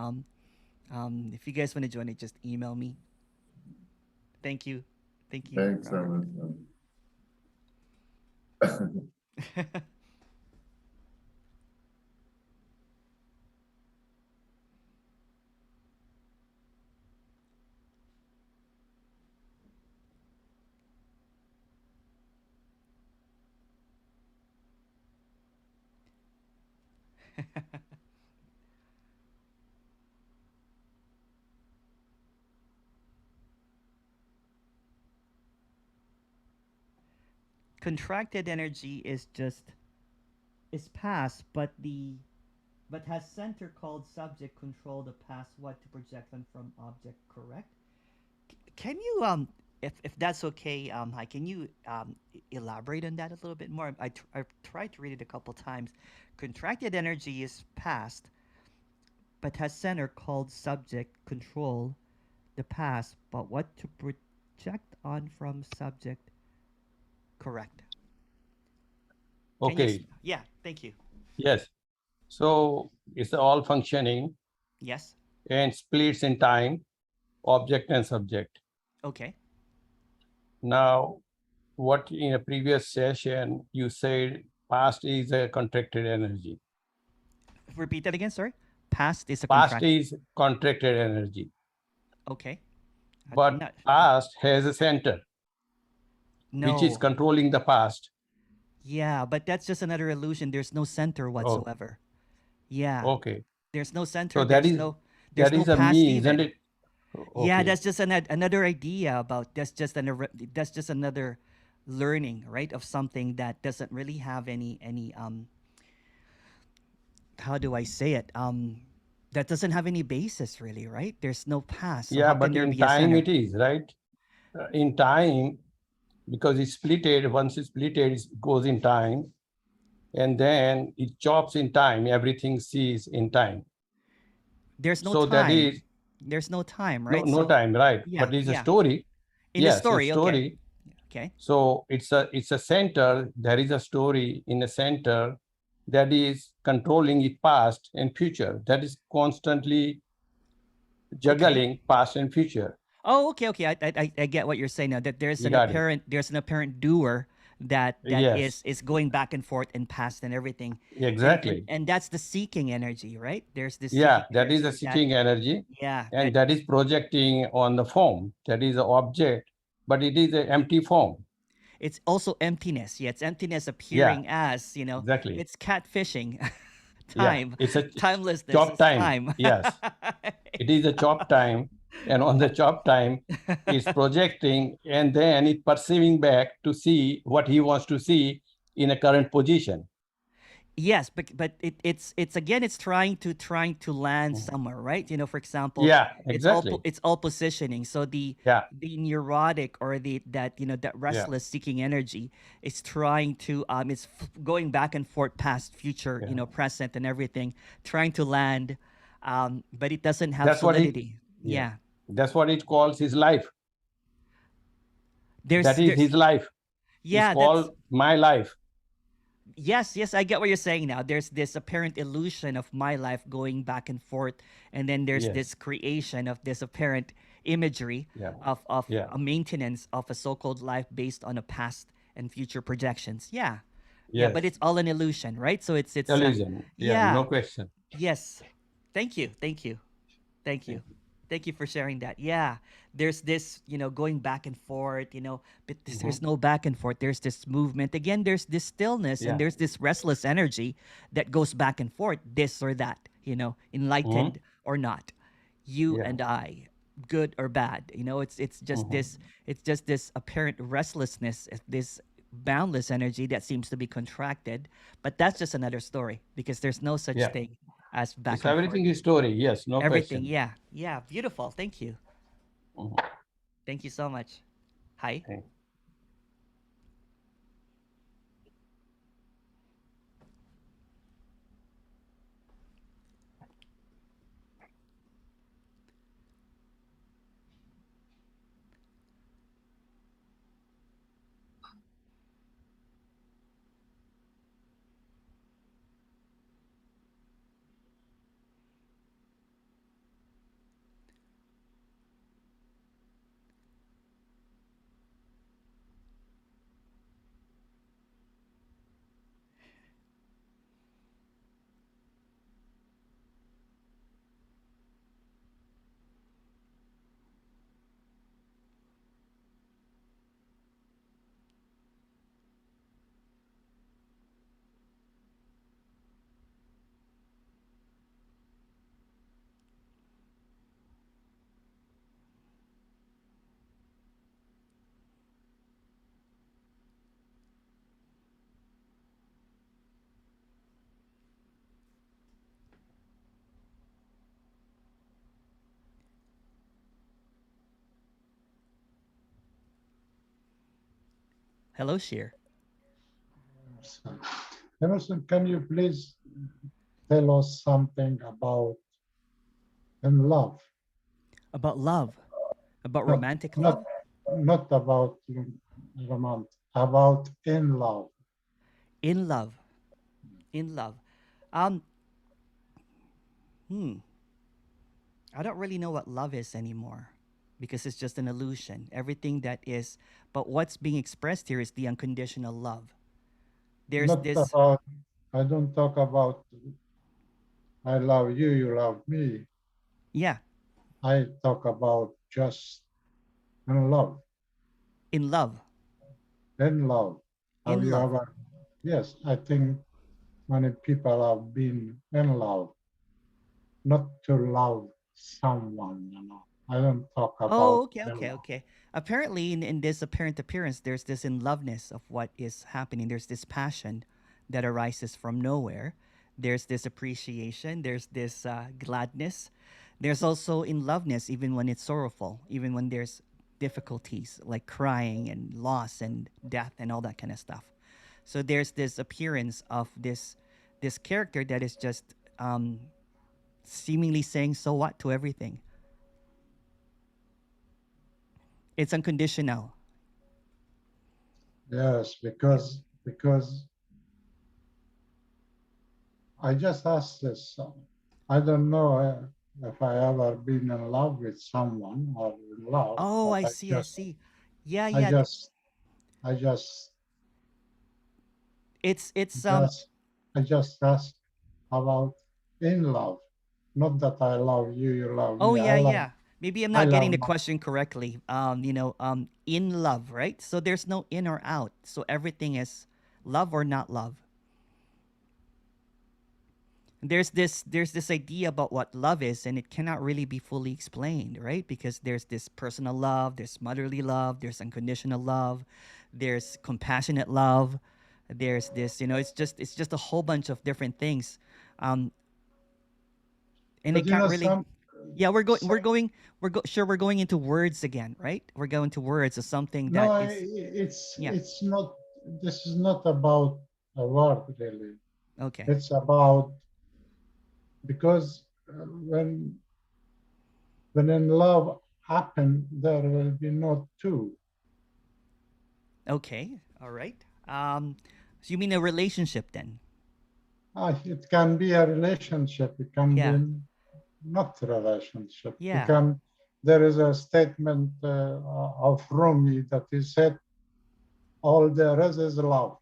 If you guys want to join it, just email me. Thank you, Thanks, Robert. Emerson. Contracted energy is just is past, but has center called subject control the past what to project on from object, correct? Can you if that's okay, hi, can you elaborate on that a little bit more? I've tried to read it a couple times. Contracted energy is past, but has center called subject control the past, but what to project on from subject, correct? Can you? Okay. Yeah, thank you. Yes. So it's all functioning Yes. and splits in time, object and subject. Okay. Now, what in a previous session you said past is a contracted energy. Repeat that again. Sorry. Past is a Past contract. is contracted energy, Okay. I'm but not. past has a center which is No. controlling the past. Yeah, but that's just another illusion. There's no center Oh, whatsoever. Yeah. okay. There's no center. So There's that no is a past me, isn't even. it? Yeah, Okay. that's just another idea about that's just another learning, right, of something that doesn't really have any how do I say it? That doesn't have any basis really, right? There's no past. So Yeah, how can but there in be a time center? it is, right? In time, because it's splitted, once it's splitted, it goes in time, and then it chops in time, everything sees in time. There's no So that time. is There's no time, no right? no So time, right? yeah, But it's a yeah. story. In the Yes, it's story, okay. story. Okay. So it's a center. There is a story in a center that is controlling its past and future. That is constantly Okay. juggling past and future. Oh, okay, okay. I get what you're saying now. That You got it. there's an apparent doer that Yes, is going back and forth and past and everything, exactly. and that's the seeking energy, right? There's this Yeah, seeking that is a energy that seeking energy, yeah and that that is projecting on the form. That is an object, but it is an empty form. it's also emptiness. Yeah, it's emptiness Yeah, appearing as exactly. it's catfishing. Yeah, Time, it's a timelessness chop is time. time. Yes, it is a chop time, and on the chop time, it's projecting, and then it perceiving back to see what he wants to see in a current position. Yes, but it's again it's trying to land somewhere, right? For example, Yeah, exactly. it's all positioning. So Yeah, the neurotic or the that that yeah, restless seeking energy is trying to it's going back and forth past future, yeah. present and everything, trying to land, but it doesn't have That's what it. solidity. Yeah, Yeah, that's what it calls his life. That is there's his life. It's yeah that's called my life. Yes, yes, I get what you're saying now. There's this apparent illusion of my life going back and forth, and then there's Yes. this creation of this apparent imagery Yeah. of Yeah. a maintenance of a so-called life based on a past and future projections. Yeah, yeah, but Yes. it's all an illusion, right? So it's Illusion. Yeah. yeah, No question. yes. Thank you, thank you. Thank you. Thank you for sharing that. Yeah. There's this, going back and forth, but there's no back and forth. There's this movement. Again, there's this stillness and Yeah. there's this restless energy that goes back and forth, this or that, enlightened or not. You Yeah. and I, good or bad. It's just this apparent restlessness, this boundless energy that seems to be contracted. But that's just another story because there's no such Yeah. thing as It's back and forth. everything is story. Yes. No Everything, question. yeah. Yeah, beautiful. Thank you. Mhm. Thank you so much. Hi. Thank- Hello, Sheer. Emerson, can you please tell us something about in love? About love. About Not, romantic not, love? not about romantic, about in love. In love. In love. Um, hmm. I don't really know what love is anymore because it's just an illusion. Everything that is, but what's being expressed here is the unconditional love. There's Not this, about, I don't talk about I love you, you love me. yeah, I talk about just in love. in love. In love. Have In you love. ever? Yes, I think many people have been in love, not to love someone, you know. I don't talk Oh, about okay, in okay, love. okay. Apparently, in this apparent appearance, there's this in loveness of what is happening. There's this passion that arises from nowhere. There's this appreciation. There's this gladness. There's also in loveness, even when it's sorrowful, even when there's difficulties like crying and loss and death and all that kind of stuff. So there's this appearance of this character that is just seemingly saying so what to everything. It's unconditional. Yes, because I just asked this. I don't know if I ever been in love with someone or in love, Oh, but I see, I see. Yeah, I yeah. just, I just, It's just, I just asked about in love. Not that I love you, you love oh me. yeah, yeah. Maybe I'm I not getting love the my, question correctly. In love, right? So there's no in or out. So everything is love or not love. There's this idea about what love is, and it cannot really be fully explained, right? Because there's this personal love, there's motherly love, there's unconditional love, there's compassionate love, there's this, it's just a whole bunch of different things. Um, and but it you can't know, really. Yeah, some we're going into words again, right? We're going to words of something no, that is. Yeah. it's not. This is not about a word really. Okay. It's about because when in love happen, there will be no two. Okay. All right. So you mean a relationship then? It can be a relationship. It can be Yeah. not a relationship. It Yeah. can. There is a statement of Rumi that he said, "All there is love."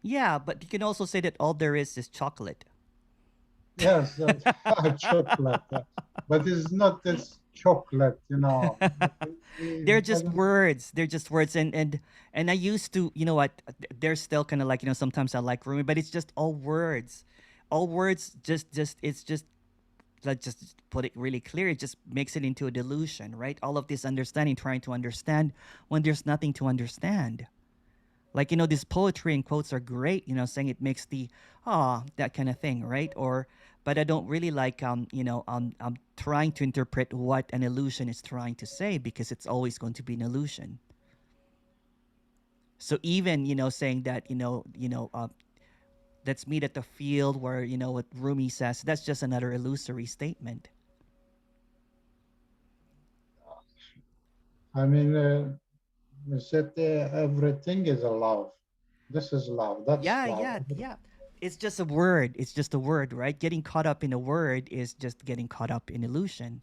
Yeah, but you can also say that all there is chocolate. Yes, that's chocolate, but it's not this chocolate, you know. They're I just don't, words. They're just words, and I used to, you know what? They're still kind of like, sometimes I like Rumi, but it's just all words, all words. Just it's just, let's just put it really clear. It just makes it into a delusion, right? All of this understanding, trying to understand when there's nothing to understand. Like, this poetry and quotes are great, saying it makes the that kind of thing, right? Or but I don't really like I'm trying to interpret what an illusion is trying to say, because it's always going to be an illusion. So even, saying that, let's meet at the field, where, what Rumi says, that's just another illusory statement. I mean, you said everything is a love. This is love. That's Yeah, love. yeah, yeah. It's just a word. It's just a word, right? Getting caught up in a word is just getting caught up in illusion.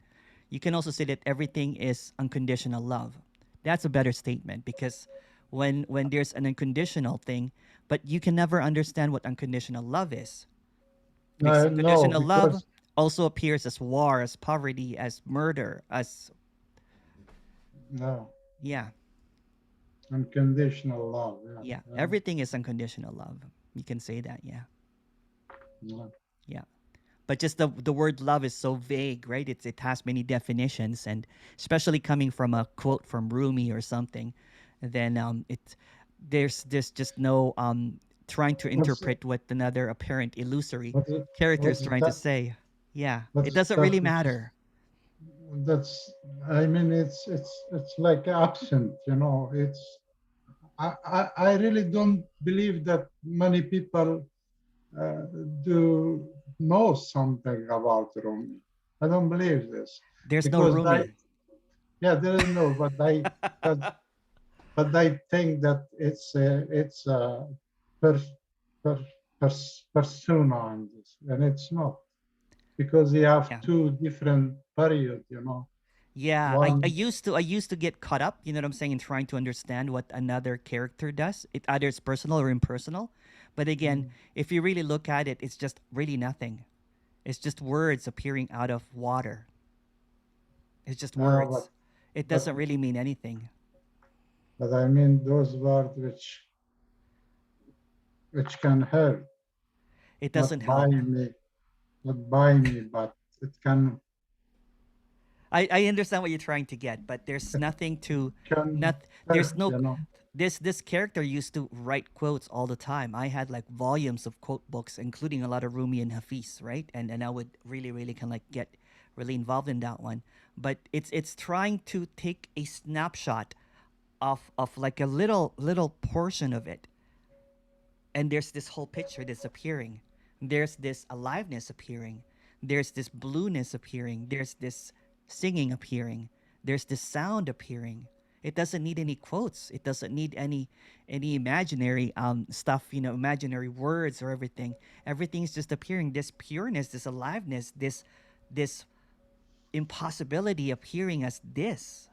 You can also say that everything is unconditional love. That's a better statement, because when there's an unconditional thing, but you can never understand what unconditional love is. Because No, unconditional love because also appears as war, as poverty, as murder, as no, yeah, unconditional love. yeah. Yeah, Everything is unconditional love. You can say that, yeah. yeah. Yeah. But just the word love is so vague, right? It has many definitions, and especially coming from a quote from Rumi or something, then there's just no trying to What's interpret what another apparent illusory what's character is what's trying to that? say. Yeah, it What's doesn't that? really matter. That's. I mean, it's like absent. You know, it's I really don't believe that many people do know something about Rumi. I don't believe this There's no because Rumi. yeah, there is no, but, but I think that it's a per, per, persona in this, and it's not because you have Yeah. two different periods, you know. Yeah, I One, used to get caught up, you know what I'm saying, in trying to understand what another character does. It either it's personal or impersonal. But again, if you really look at it, it's just really nothing. It's just words appearing out of water. It's just no, words. It but doesn't really mean anything. but I mean those words which can hurt, It not doesn't by help. me, not by me, but it I understand what you're trying to get, but there's nothing to can not there's hurt, no you know. this character used to write quotes all the time. I had like volumes of quote books, including a lot of Rumi and Hafiz, right? And I would really kind of like get really involved in that one. But it's trying to take a snapshot of like a little portion of it, and there's this whole picture that's appearing. There's this aliveness appearing. There's this blueness appearing. There's this singing appearing. There's this sound appearing. It doesn't need any quotes. It doesn't need any imaginary stuff, you know, imaginary words or everything. Everything's just appearing. This pureness, this aliveness, this impossibility appearing as this.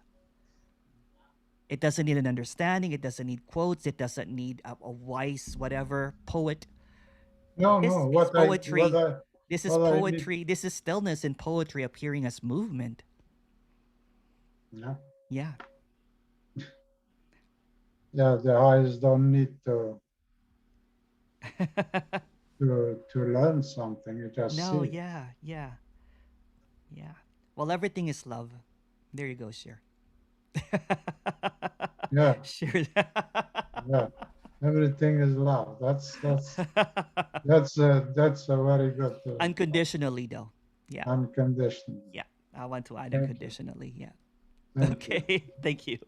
It doesn't need an understanding. It doesn't need quotes. It doesn't need a wise whatever poet. No, This no. is poetry. This is What I need. poetry. This is stillness in poetry appearing as movement. Yeah, Yeah. yeah. The eyes don't need to learn something. You just No, see. yeah, yeah, yeah. Well, everything is love. There you go, Shir. Yeah, Shir. yeah. Everything is love. That's a very good Unconditionally, though. Yeah, unconditional. yeah. I want to add Thank you. unconditionally. Yeah. Thank you. Okay. Thank you.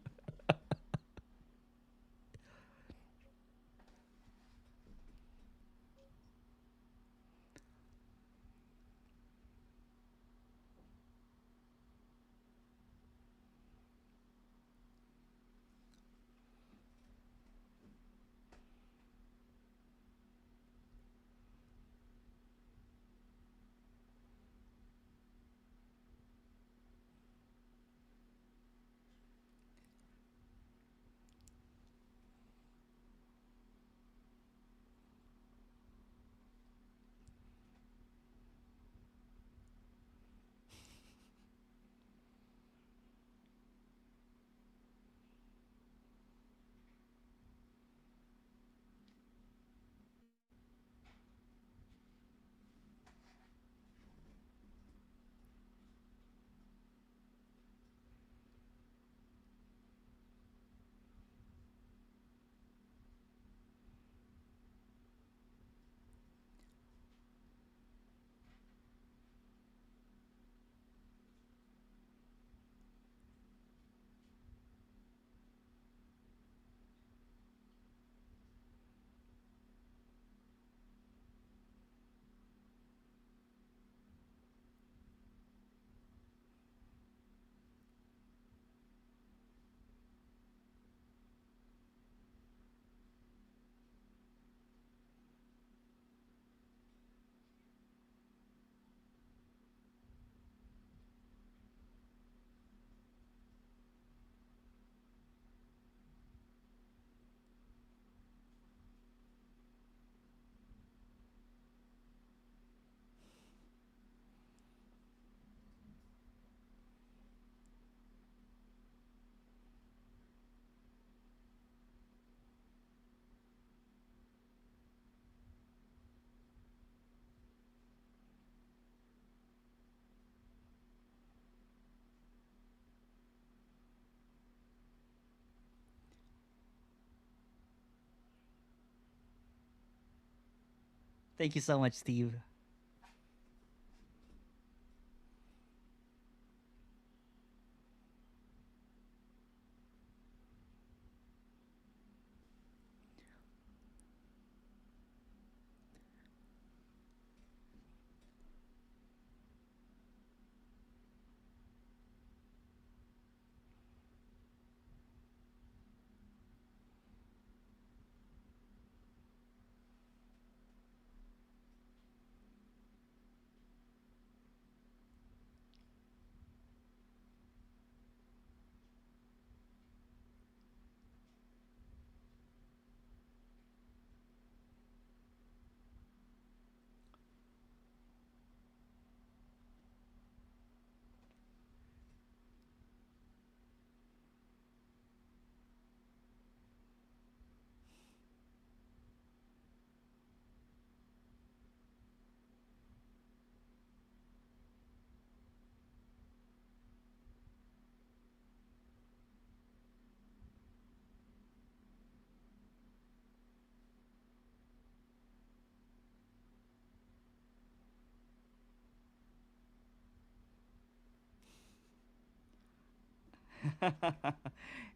Thank you so much, Steve.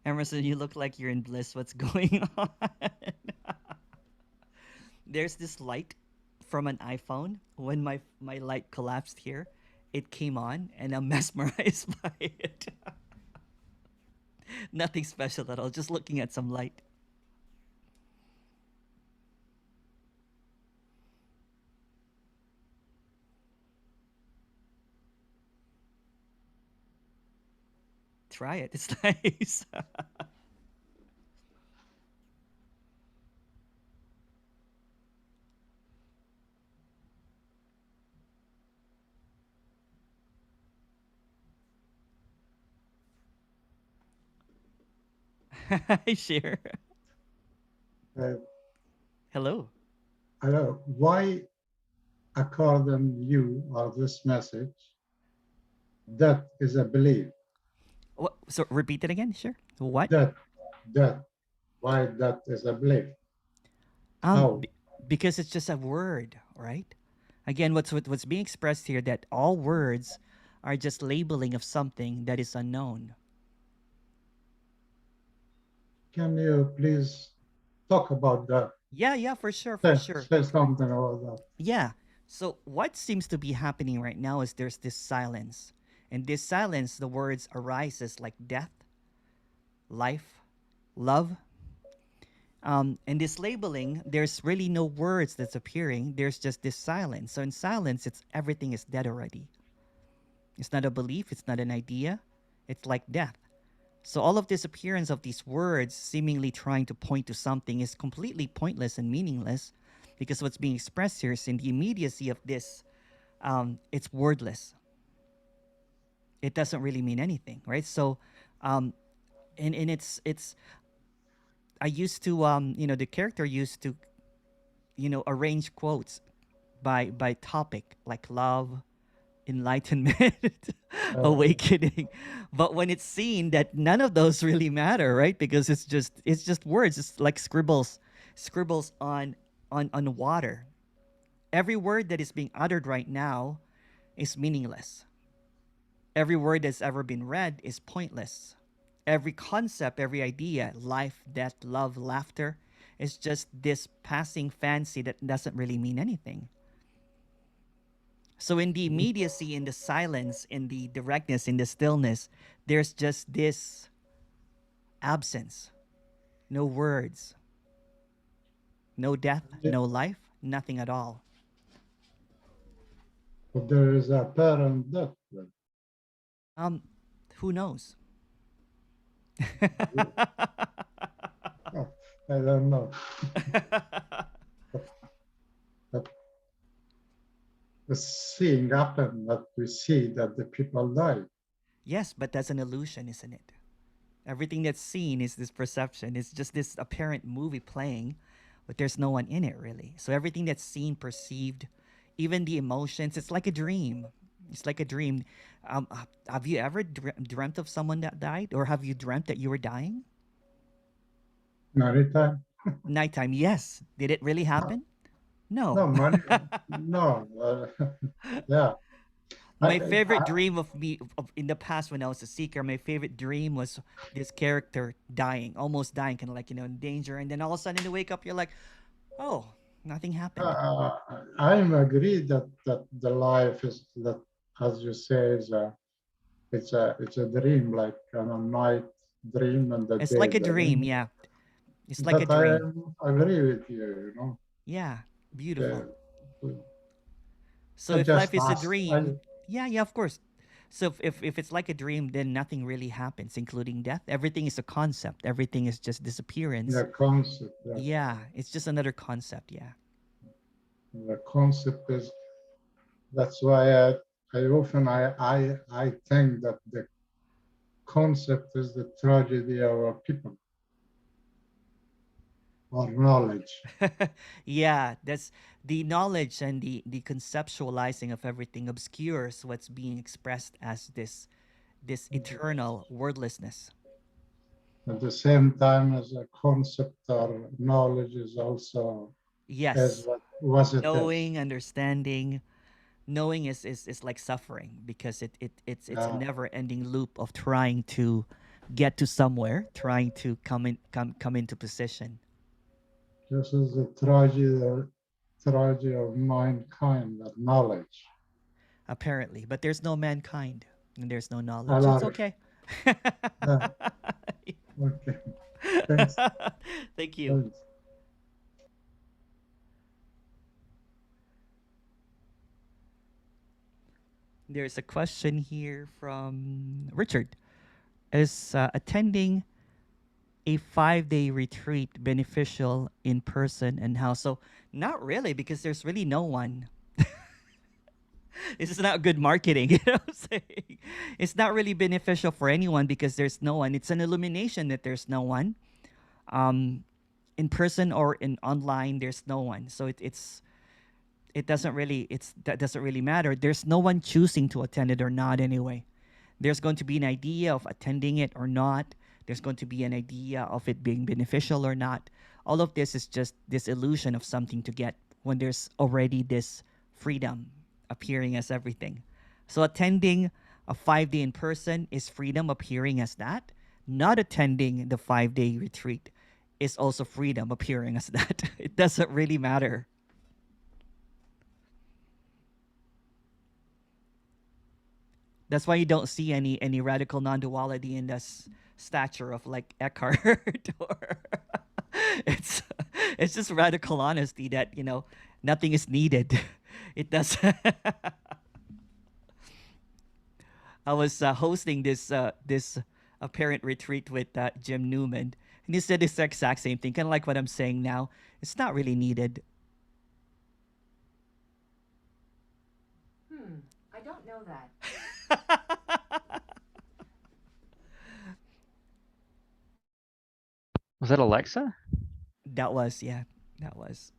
Emerson, you look like you're in bliss. What's going on? There's this light from an iPhone. When my light collapsed here, it came on, and I'm mesmerized by it. Nothing special at all. Just looking at some light. Try it. It's nice. Hi, share. Uh, Hello. why, according you or this message, that is a belief? What? So repeat it again. Sure. What? That, why that is a belief? How? B- because it's just a word, right? Again, what's being expressed here, that all words are just labeling of something that is unknown. Can you please talk about that? Yeah, for sure, for sure. Say something about that. Yeah. So what seems to be happening right now is there's this silence. And this silence, the words arises like death, life, love. And this labeling, there's really no words that's appearing. There's just this silence. So in silence, it's everything is dead already. It's not a belief. It's not an idea. It's like death. So all of this appearance of these words seemingly trying to point to something is completely pointless and meaningless, because what's being expressed here is in the immediacy of this, it's wordless. It doesn't really mean anything, right? So, and it's I used to the character used to arrange quotes by topic, like love, enlightenment, awakening. But when it's seen that none of those really matter, right? Because it's just words. It's like scribbles on water. Every word that is being uttered right now is meaningless. Every word that's ever been read is pointless. Every concept, every idea, life, death, love, laughter, is just this passing fancy that doesn't really mean anything. So, in the immediacy, in the silence, in the directness, in the stillness, there's just this absence. No words, no death, no life, nothing at all. But there is a parent death. Um, who knows? I don't know. But the seeing happen that we see that the people die. Yes, but that's an illusion, isn't it? Everything that's seen is this perception. It's just this apparent movie playing, but there's no one in it really. So everything that's seen, perceived, even the emotions, it's like a dream. It's like a dream. Have you ever dreamt of someone that died, or have you dreamt that you were dying? Maritime? Nighttime, yes. Did it really happen? No. No, money. No. Yeah. My favorite dream of me in the past when I was a seeker, my favorite dream was this character dying, almost dying, kind of like, in danger. And then all of a sudden you wake up, you're like, oh, nothing happened. I'm agreed that the life is that, as you say, it's a dream, like a night dream and the It's day like a dream. dream, yeah. It's like a But dream. I agree with you, Yeah, beautiful. Yeah. So I if just life is a asked, dream, yeah, of course. So if it's like a dream, then nothing really happens, including death. Everything is a concept. Everything is just disappearance. the concept. Yeah, it's just another concept. Yeah. The concept is, that's why I often I think that the concept is the tragedy of our people, or knowledge. Yeah, that's the knowledge, and the conceptualizing of everything obscures what's being expressed as this eternal wordlessness. At the same time as a concept or knowledge is also as Yes, what was it is. knowing, understanding, knowing is like suffering, because it's a never ending loop of trying to get to somewhere, trying to come into position. This is the tragedy of mankind, that knowledge. Apparently, but there's no mankind and there's no knowledge. It's Allah. okay. Okay. Thanks. Thank you. Thanks. There's a question here from Richard. Is attending a 5-day retreat beneficial in person and how? So, not really, because there's really no one. This is not good marketing, you know what I'm saying? It's not really beneficial for anyone because there's no one. It's an illumination that there's no one. In person or in online, there's no one. So it doesn't really that doesn't really matter. There's no one choosing to attend it or not anyway. There's going to be an idea of attending it or not. There's going to be an idea of it being beneficial or not. All of this is just this illusion of something to get when there's already this freedom appearing as everything. So attending a 5-day in person is freedom appearing as that. Not attending the 5-day retreat is also freedom appearing as that. It doesn't really matter. That's why you don't see any radical non-duality in this stature of like Eckhart or it's just radical honesty that, you know, nothing is needed. It does. I was hosting this apparent retreat with Jim Newman, and he said this exact same thing, kind of like what I'm saying now. It's not really needed. I don't know that. Was that Alexa? That was, yeah, that was.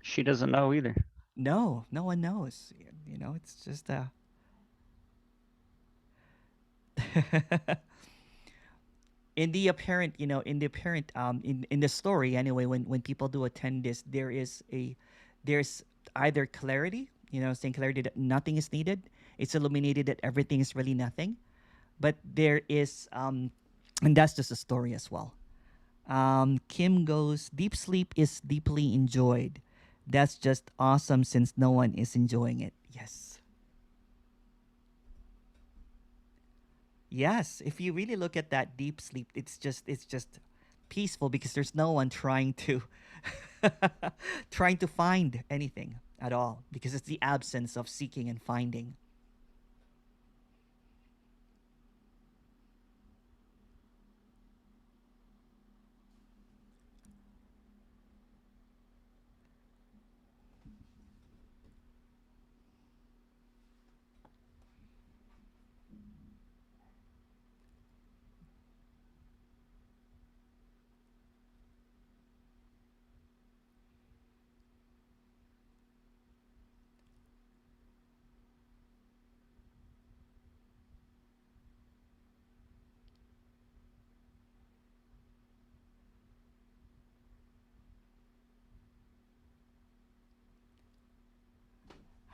She doesn't know either. No, no one knows. You know, it's just in the apparent, you know, in the apparent in the story anyway, when people do attend this, there's either clarity, you know, saying clarity that nothing is needed. It's illuminated that everything is really nothing. But there is and that's just a story as well. Kim goes, deep sleep is deeply enjoyed. That's just awesome since no one is enjoying it. Yes. Yes, if you really look at that deep sleep, it's just peaceful because there's no one trying to trying to find anything at all because it's the absence of seeking and finding.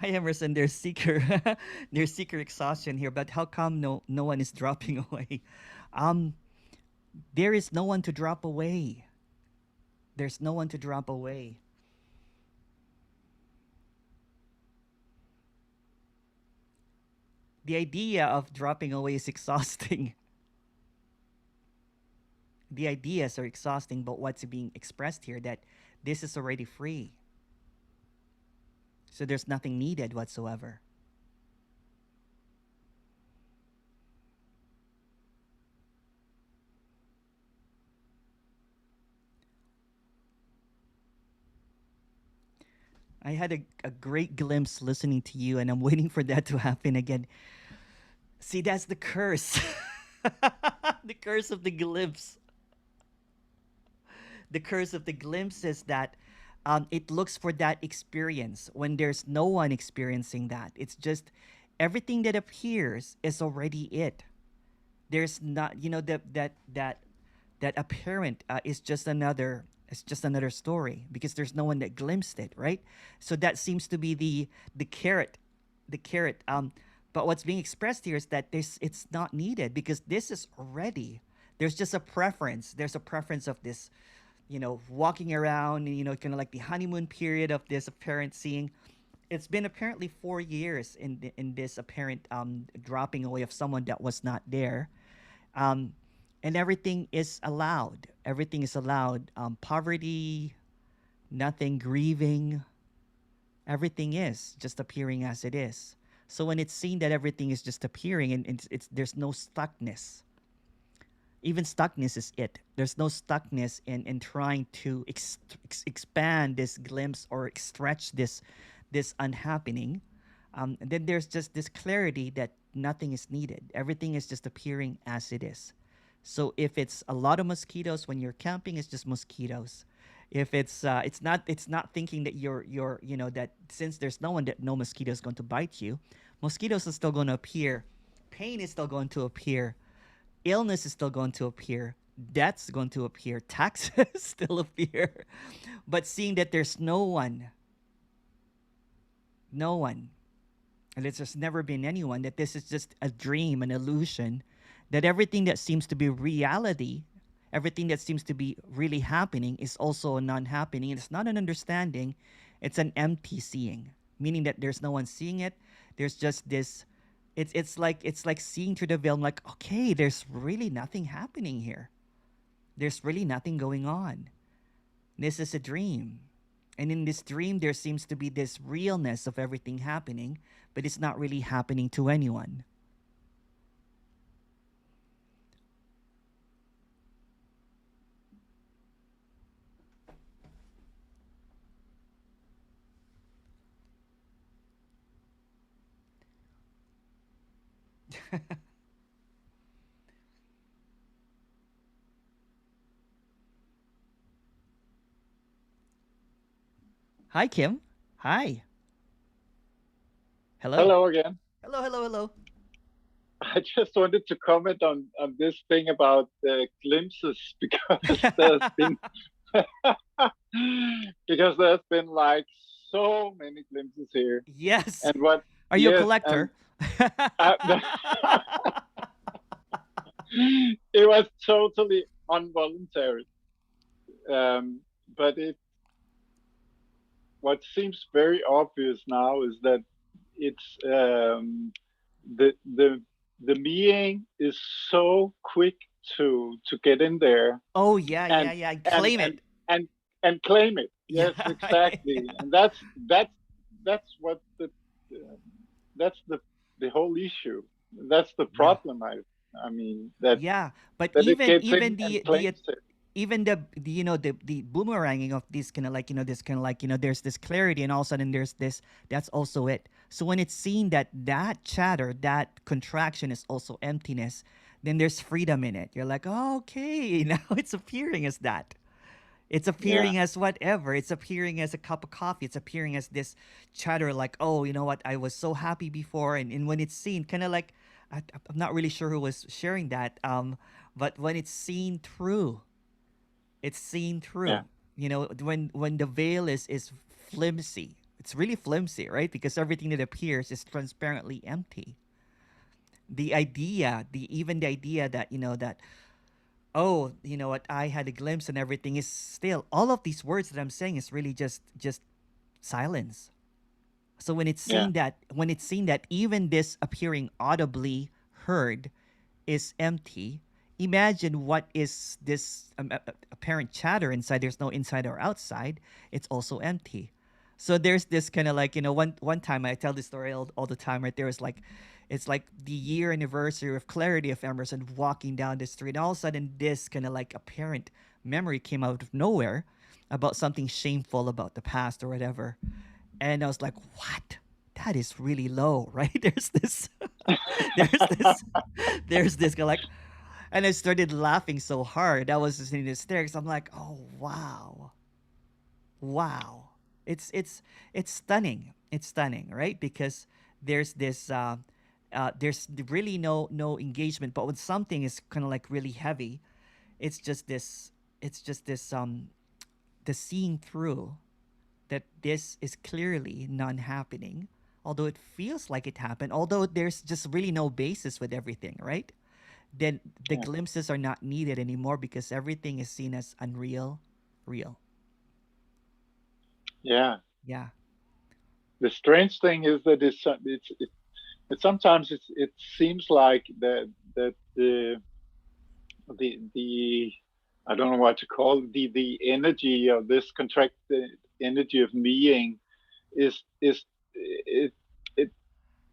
Hi Emerson, there's seeker there's seeker exhaustion here, but how come no one is dropping away? There is no one to drop away. There's no one to drop away. The idea of dropping away is exhausting. The ideas are exhausting, but what's being expressed here that this is already free. So there's nothing needed whatsoever. I had a great glimpse listening to you, and I'm waiting for that to happen again. See, that's the curse. The curse of the glimpse. The curse of the glimpse is that it looks for that experience when there's no one experiencing that. It's just everything that appears is already it. There's not, you know, that apparent is just another. It's just another story because there's no one that glimpsed it, right? So that seems to be the carrot, the carrot. But what's being expressed here is that it's not needed because this is already There's just a preference. There's a preference of this, walking around, kind of like the honeymoon period of this apparent seeing. It's been apparently 4 years in this apparent dropping away of someone that was not there, um, and everything is allowed. Everything is allowed. Poverty, nothing, grieving. Everything is just appearing as it is. So when it's seen that everything is just appearing and it's there's no stuckness. Even stuckness is it. There's no stuckness in trying to expand this glimpse or stretch this unhappening. And then there's just this clarity that nothing is needed. Everything is just appearing as it is. So if it's a lot of mosquitoes when you're camping, it's just mosquitoes. If it's not thinking that you're that since there's no mosquito is going to bite you, mosquitoes are still going to appear, pain is still going to appear, illness is still going to appear, death's going to appear, taxes still appear. But seeing that there's no one, and it's just never been anyone, that this is just a dream, an illusion, that everything that seems to be reality, everything that seems to be really happening is also a non-happening. It's not an understanding, it's an empty seeing, meaning that there's no one seeing it. There's just this, it's like seeing through the veil. I'm like, okay, there's really nothing happening here. There's really nothing going on. This is a dream. And in this dream, there seems to be this realness of everything happening, but it's not really happening to anyone. Hi, Kim. Hi. Hello. Hello again. Hello, hello, hello. I just wanted to comment on this thing about the glimpses because there's been because there's been like so many glimpses here. Yes. And what Are you a yes, collector? it was totally involuntary. But what seems very obvious now is that it's the being is so quick to get in there. Oh yeah, and, yeah. Claim it. And claim it. Yes, Yeah. exactly. And that's what that's the whole issue. That's the problem. I mean that. Yeah, but That it even gets even in the and claims it. even the boomeranging of this kind of like this kind of like there's this clarity, and all of a sudden there's this, that's also it. So when it's seen that chatter, that contraction is also emptiness, then there's freedom in it. You're like, oh, okay, now it's appearing as that. It's appearing as whatever. It's appearing as a cup of coffee. It's appearing as this chatter, like, oh, you know what? I was so happy before, and when it's seen, kind of like, I'm not really sure who was sharing that. But when it's seen through, it's seen through. Yeah. When the veil is flimsy, it's really flimsy, right? Because everything that appears is transparently empty. The idea that that, oh, you know what, I had a glimpse and everything is still, all of these words that I'm saying is really just silence. So when it's Yeah. seen that even this appearing audibly heard is empty, imagine what is this apparent chatter inside. There's no inside or outside. It's also empty. So there's this kind of like, one time, I tell this story all the time, right? There was like, it's like the year anniversary of clarity of Emerson walking down the street. And all of a sudden, this kind of like apparent memory came out of nowhere about something shameful about the past or whatever. And I was like, what? That is really low, right? There's this, there's this guy like, and I started laughing so hard. I was just in hysterics. I'm like, oh, wow. It's stunning. It's stunning, right? Because there's this, there's really no engagement, but when something is kind of like really heavy, it's just this, the seeing through that this is clearly non-happening, although it feels like it happened, although there's just really no basis with everything, right? then the Yeah. glimpses are not needed anymore because everything is seen as unreal, real. Yeah. Yeah. The strange thing is that it sometimes it seems like that the I don't know what to call it, the energy of this contracted energy of being is it it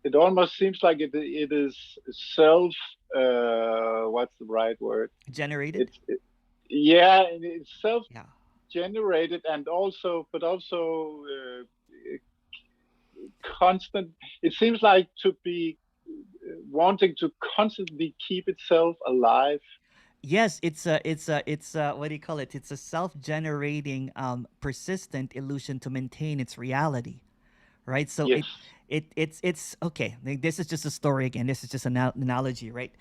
it almost seems like it is self what's the right word, Generated. yeah, it's self Yeah. generated, and also but also constant. It seems like to be wanting to constantly keep itself alive. Yes, it's a what do you call it? It's a self-generating, persistent illusion to maintain its reality, right? So Yes. it's okay. Like, this is just a story again. This is just an analogy, right?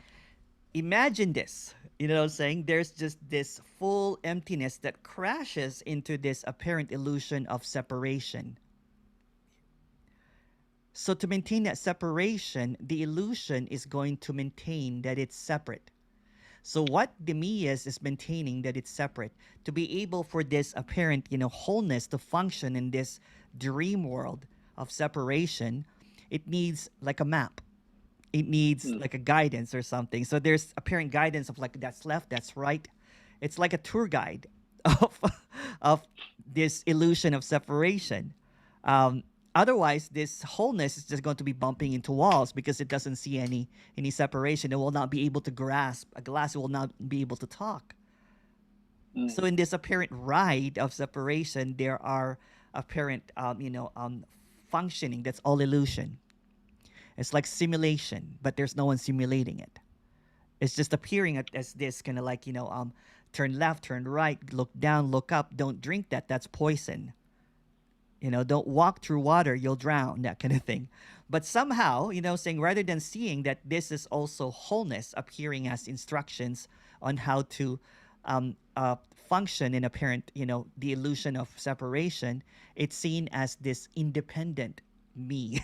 Imagine this. You know what I'm saying? There's just this full emptiness that crashes into this apparent illusion of separation. So to maintain that separation, the illusion is going to maintain that it's separate. So what the me is maintaining that it's separate. To be able for this apparent, wholeness to function in this dream world of separation, it needs like a map. It needs Mm. like a guidance or something. So there's apparent guidance of like that's left, that's right. It's like a tour guide of of this illusion of separation. Um, Otherwise, this wholeness is just going to be bumping into walls because it doesn't see any separation. It will not be able to grasp a glass. It will not be able to talk. So Mm. in this apparent ride of separation, there are apparent, functioning. That's all illusion. It's like simulation, but there's no one simulating it. It's just appearing as this kind of like, turn left, turn right, look down, look up. Don't drink that. That's poison. Don't walk through water, you'll drown, that kind of thing. But somehow, saying rather than seeing that this is also wholeness appearing as instructions on how to function in apparent, the illusion of separation, it's seen as this independent me.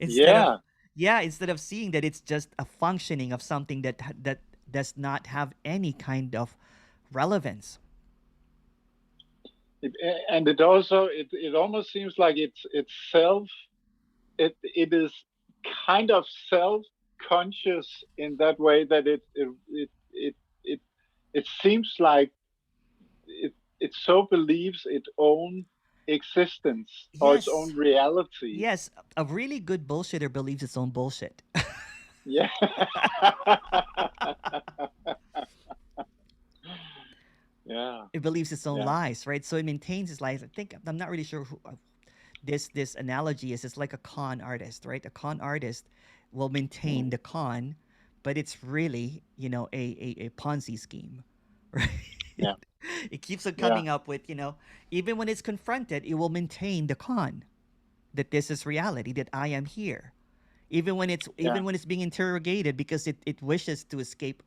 instead of Yeah. yeah, instead of seeing that it's just a functioning of something that does not have any kind of relevance. And it also it almost seems like it's self it is kind of self conscious in that way that it it seems like it so believes its own existence or its Yes. own reality. Yes, a really good bullshitter believes its own bullshit. Yeah. Yeah. It believes its own Yeah. lies, right? So it maintains its lies. I think I'm not really sure who this analogy is. It's like a con artist, right? A con artist will maintain the con, but it's really, a Ponzi scheme, right? Yeah. It keeps on Yeah. coming up with, even when it's confronted, it will maintain the con that this is reality, that I am here. Yeah. Even when it's being interrogated because it wishes to escape,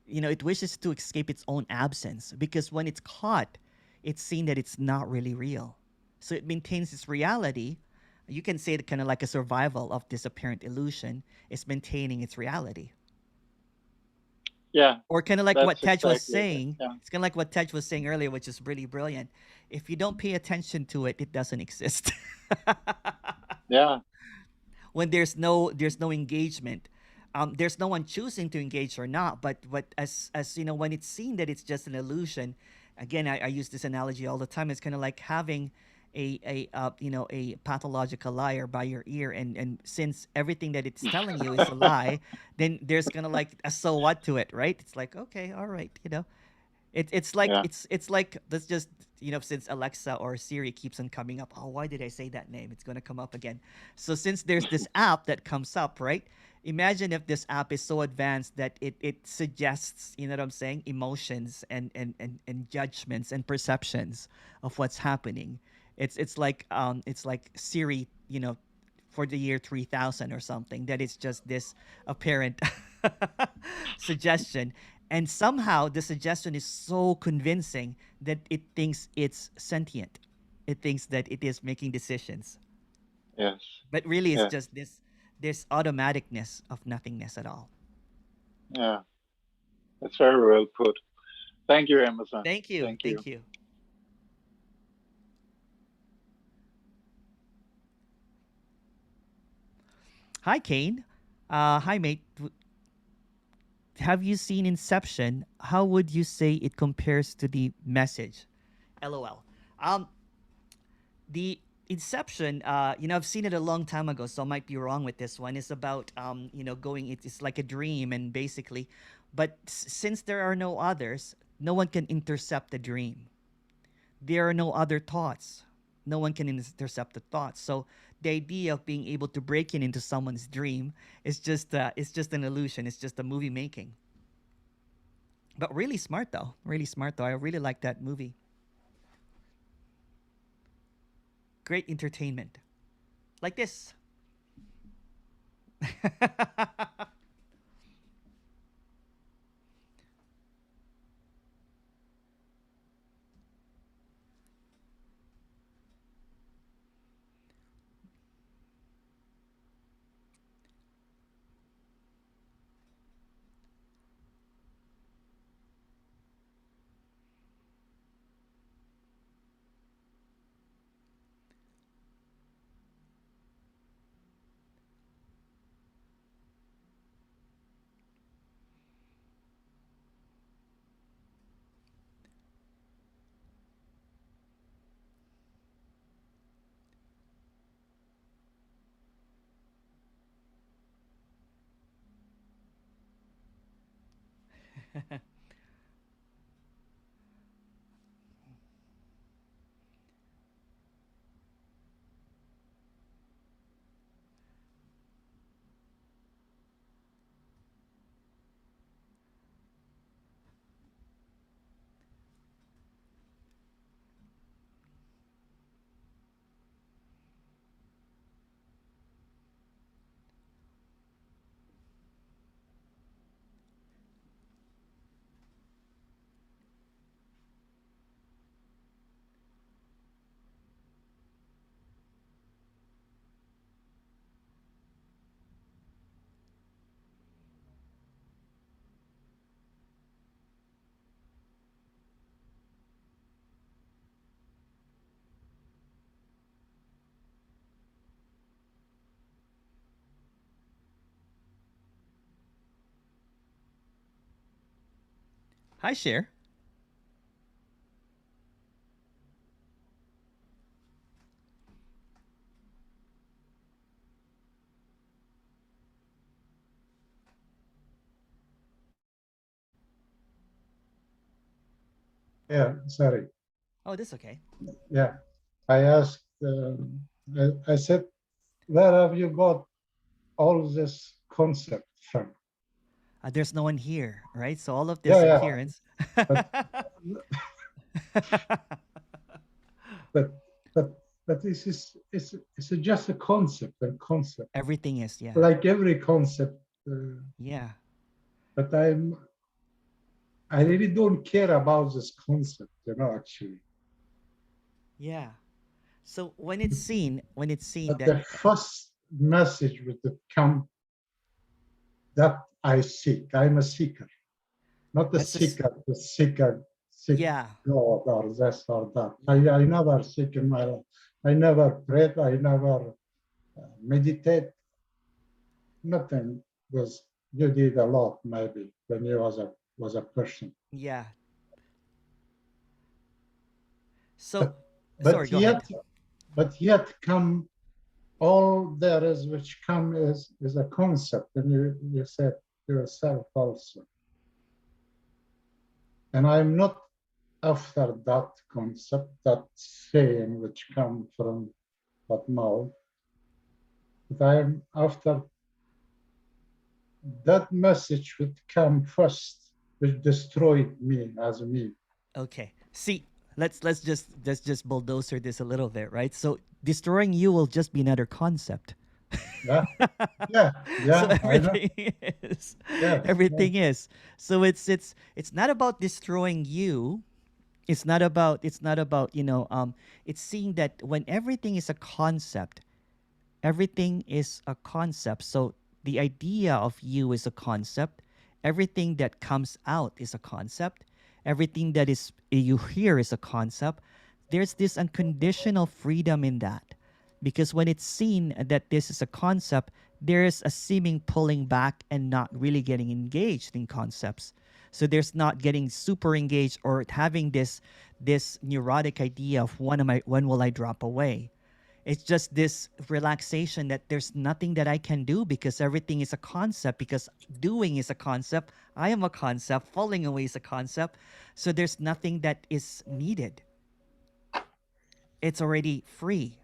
it wishes to escape its own absence because when it's caught, it's seen that it's not really real. So it maintains its reality. You can say it kind of like a survival of this apparent illusion is maintaining its reality. Yeah. Or kind of like what That's Tej was exactly it. saying. Yeah. It's kind of like what Tej was saying earlier, which is really brilliant. If you don't pay attention to it, it doesn't exist. Yeah. When there's no engagement, there's no one choosing to engage or not. But as when it's seen that it's just an illusion, again, I use this analogy all the time. It's kind of like having a pathological liar by your ear, and since everything that it's telling you is a lie, then there's kind of like a so what to it, right? It's like, okay, all right, it's like Yeah. it's like let's just since Alexa or Siri keeps on coming up. Oh, why did I say that name? It's gonna come up again. So since there's this app that comes up, right? Imagine if this app is so advanced that it suggests, you know what I'm saying, emotions and judgments and perceptions of what's happening. It's like Siri, for the year 3000 or something, that it's just this apparent suggestion, and somehow the suggestion is so convincing that it thinks it's sentient. It thinks that it is making decisions, Yes. but really it's Yes. just this automaticness of nothingness at all. Yeah, that's very well put. Thank you, Emerson. Thank you. Thank you. Thank you. Hi, Kane. Hi, mate. Have you seen Inception? How would you say it compares to the message? LOL. The Inception, I've seen it a long time ago, so I might be wrong with this one. It's about, going, it's like a dream, and basically, but since there are no others, no one can intercept the dream. There are no other thoughts. No one can intercept the thoughts. So the idea of being able to break into someone's dream is just an illusion. It's just a movie making. But really smart though. Really smart though. I really like that movie. Great entertainment. Like this. Hi, Cher. Yeah, sorry. Oh, that's okay. Yeah, I asked, I said, where have you got all this concept from? There's no one here, right? So all of this Yeah, yeah. appearance. But but but this is it's just a concept, Everything is, yeah. like every concept. Yeah. But I really don't care about this concept, actually. Yeah. So when it's seen But that the first message would come that I seek. I'm a seeker, not a that's seeker. The seeker, seek yeah. God or this or that. I never seek in my life. I never prayed. I never meditate. Nothing was. You did a lot, maybe, when you was a person. Yeah. So sorry, But go ahead. yet come all there is which come is a concept, and you said yourself also. And I'm not after that concept, that saying which come from that mouth, but I'm after that message would come first, which destroyed me as me. Okay. See, let's just bulldozer this a little bit, right? So destroying you will just be another concept. Yeah, yeah, So yeah. everything is Yes, everything is. So it's not about destroying you. It's not about it's seeing that when everything is a concept, everything is a concept. So the idea of you is a concept, Everything that comes out is a concept. Everything that is you hear is a concept. There's this unconditional freedom in that. Because when it's seen that this is a concept, there's a seeming pulling back and not really getting engaged in concepts. So there's not getting super engaged or having this neurotic idea of when will I drop away. It's just this relaxation that there's nothing that I can do because everything is a concept, because doing is a concept. I am a concept. Falling away is a concept. So there's nothing that is needed. It's already free.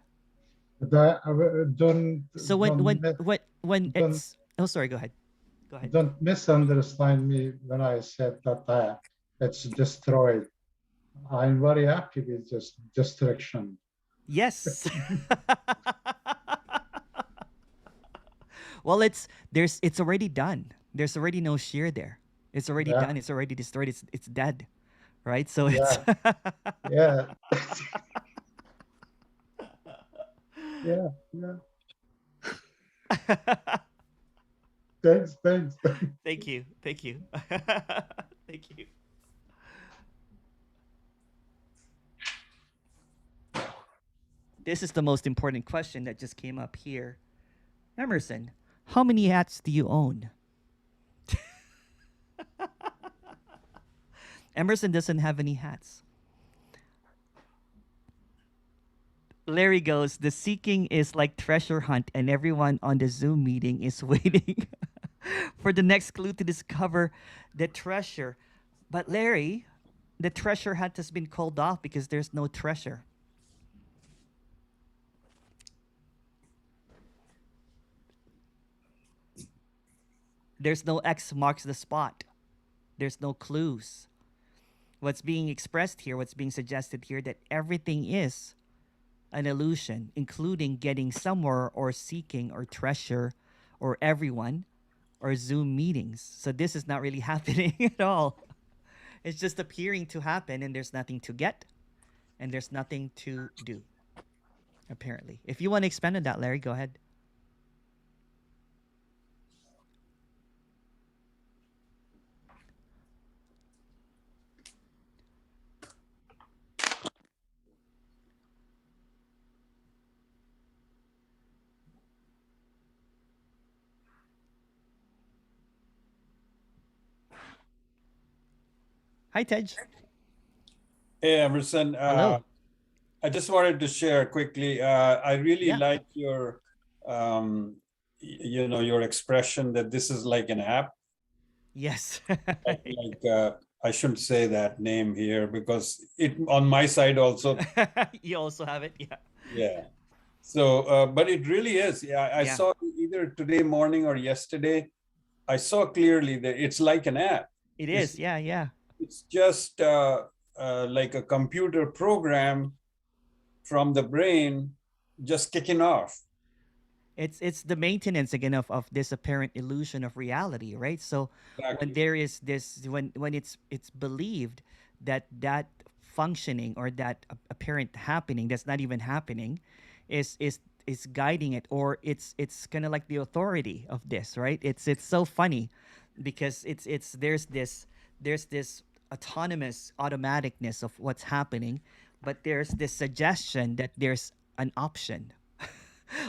Don't So when don't it's oh sorry, go ahead. Go ahead. don't misunderstand me when I said that it's destroyed. I'm very happy with this destruction. Yes. Well, it's already done. There's already no shear there. It's already Yeah. done. It's already destroyed. It's dead, right? So it's Yeah. Yeah. Yeah. Thanks. Thank you. Thank you. Thank you. This is the most important question that just came up here. Emerson, how many hats do you own? Emerson doesn't have any hats. Larry goes, the seeking is like treasure hunt, and everyone on the Zoom meeting is waiting for the next clue to discover the treasure. But Larry, the treasure hunt has been called off because there's no treasure. There's no X marks the spot. There's no clues. What's being expressed here, what's being suggested here, that everything is an illusion, including getting somewhere or seeking or treasure or everyone or Zoom meetings. So this is not really happening at all. It's just appearing to happen, and there's nothing to get and there's nothing to do, apparently. If you want to expand on that, Larry, go ahead. Hi, Tej. Hey, Emerson. Hello. I just wanted to share quickly. I really like your, your expression that this is like an app. Yes. I shouldn't say that name here because it on my side also. You also have it, yeah. Yeah. So, but it really is. Yeah, I saw either today morning or yesterday. I saw clearly that it's like an app. It is. Yeah. It's just like a computer program from the brain just kicking off. It's the maintenance again of this apparent illusion of reality, right? So when there is this, when it's believed that functioning or that apparent happening that's not even happening is guiding it, or it's kind of like the authority of this, right? It's so funny because there's this autonomous automaticness of what's happening, but there's this suggestion that there's an option.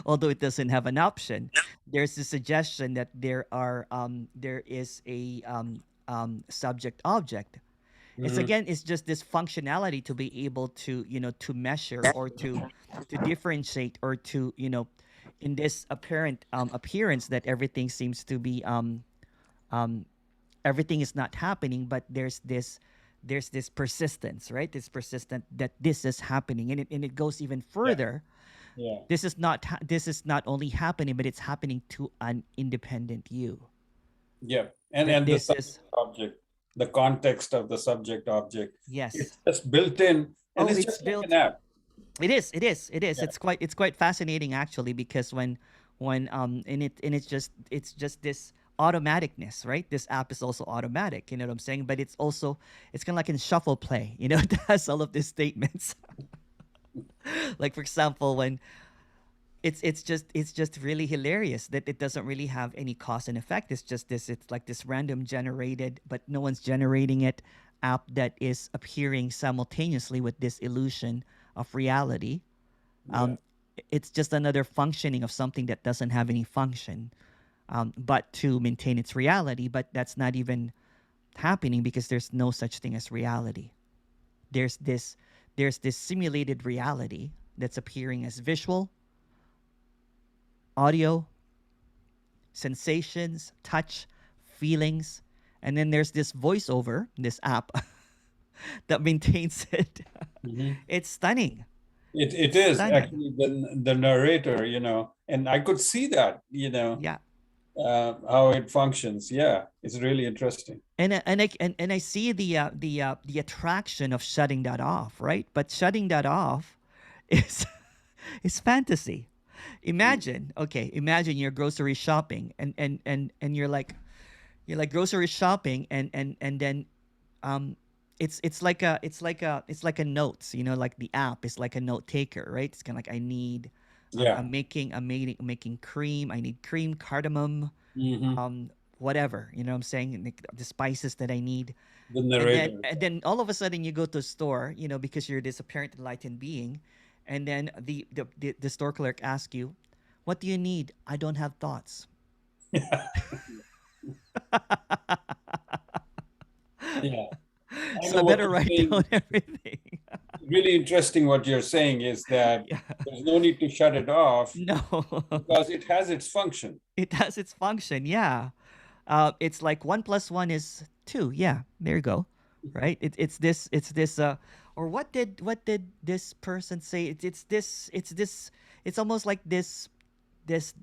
Although it doesn't have an option, there's the suggestion that there is a subject object. It's just this functionality to be able to to measure or to differentiate or to in this apparent appearance that everything seems to be everything is not happening, but there's this persistence, right? This persistent that this is happening, and it goes even further. Yeah. This is not only happening, but it's happening to an independent you. Yeah, and the subject object, the context of the subject object. Yes, it's just built in, and it's just built like an app. It is. Yeah. It's quite fascinating actually, because when it's just this automaticness, right? This app is also automatic, you know what I'm saying? But it's kind of like in shuffle play, it has all of these statements. Like for example, when it's just really hilarious that it doesn't really have any cause and effect. It's just this. It's like this random generated, but no one's generating it, app that is appearing simultaneously with this illusion of reality. Um, it's just another functioning of something that doesn't have any function, but to maintain its reality. But that's not even happening because there's no such thing as reality. There's this simulated reality that's appearing as visual, audio, sensations, touch, feelings, and then there's this voiceover, this app that maintains it. Mhm. It's stunning. It It's is stunning. actually the narrator, and I could see that, Yeah. how it functions. Yeah, it's really interesting. And I see the attraction of shutting that off, right? But shutting that off is is fantasy. Imagine you're grocery shopping and you're like grocery shopping and then um it's like a notes, like the app is like a note taker, right? It's kind of like I need Yeah. I'm making cream. I need cream, cardamom, Hmm. whatever, what I'm saying, and the spices that I need. The And then narrator. and then all of a sudden you go to a store, because you're this apparent enlightened being, and then the store clerk asks you, "What do you need?" "I don't have thoughts." Yeah, I So know I what better you're write saying. down everything. Really interesting what you're saying is that Yeah. there's no need to shut it off No. because it has its function. It has its function, yeah. It's like 1 + 1 is 2. Yeah, there you go. Right? It's this. Or what did this person say? It's almost like this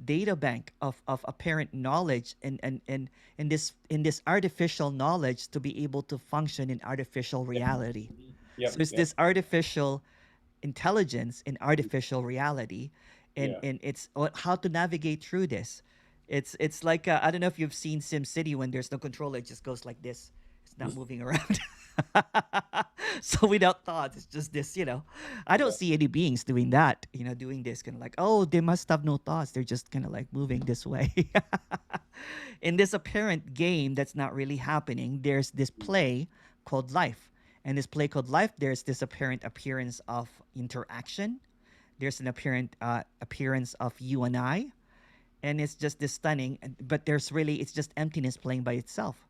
data bank of apparent knowledge and in this artificial knowledge to be able to function in artificial reality. So Yep, it's yep, this artificial intelligence in artificial reality, and yeah. it's how to navigate through this. It's like I don't know if you've seen SimCity when there's no controller, it just goes like this. It's not moving around. So without thoughts, it's just this. I don't Yeah. see any beings doing that. Doing this kind of like, oh, they must have no thoughts. They're just kind of like moving this way. In this apparent game that's not really happening, there's this play called life. And this play called life, there's this apparent appearance of interaction. There's an apparent appearance of you and I. And it's just this stunning, but it's just emptiness playing by itself.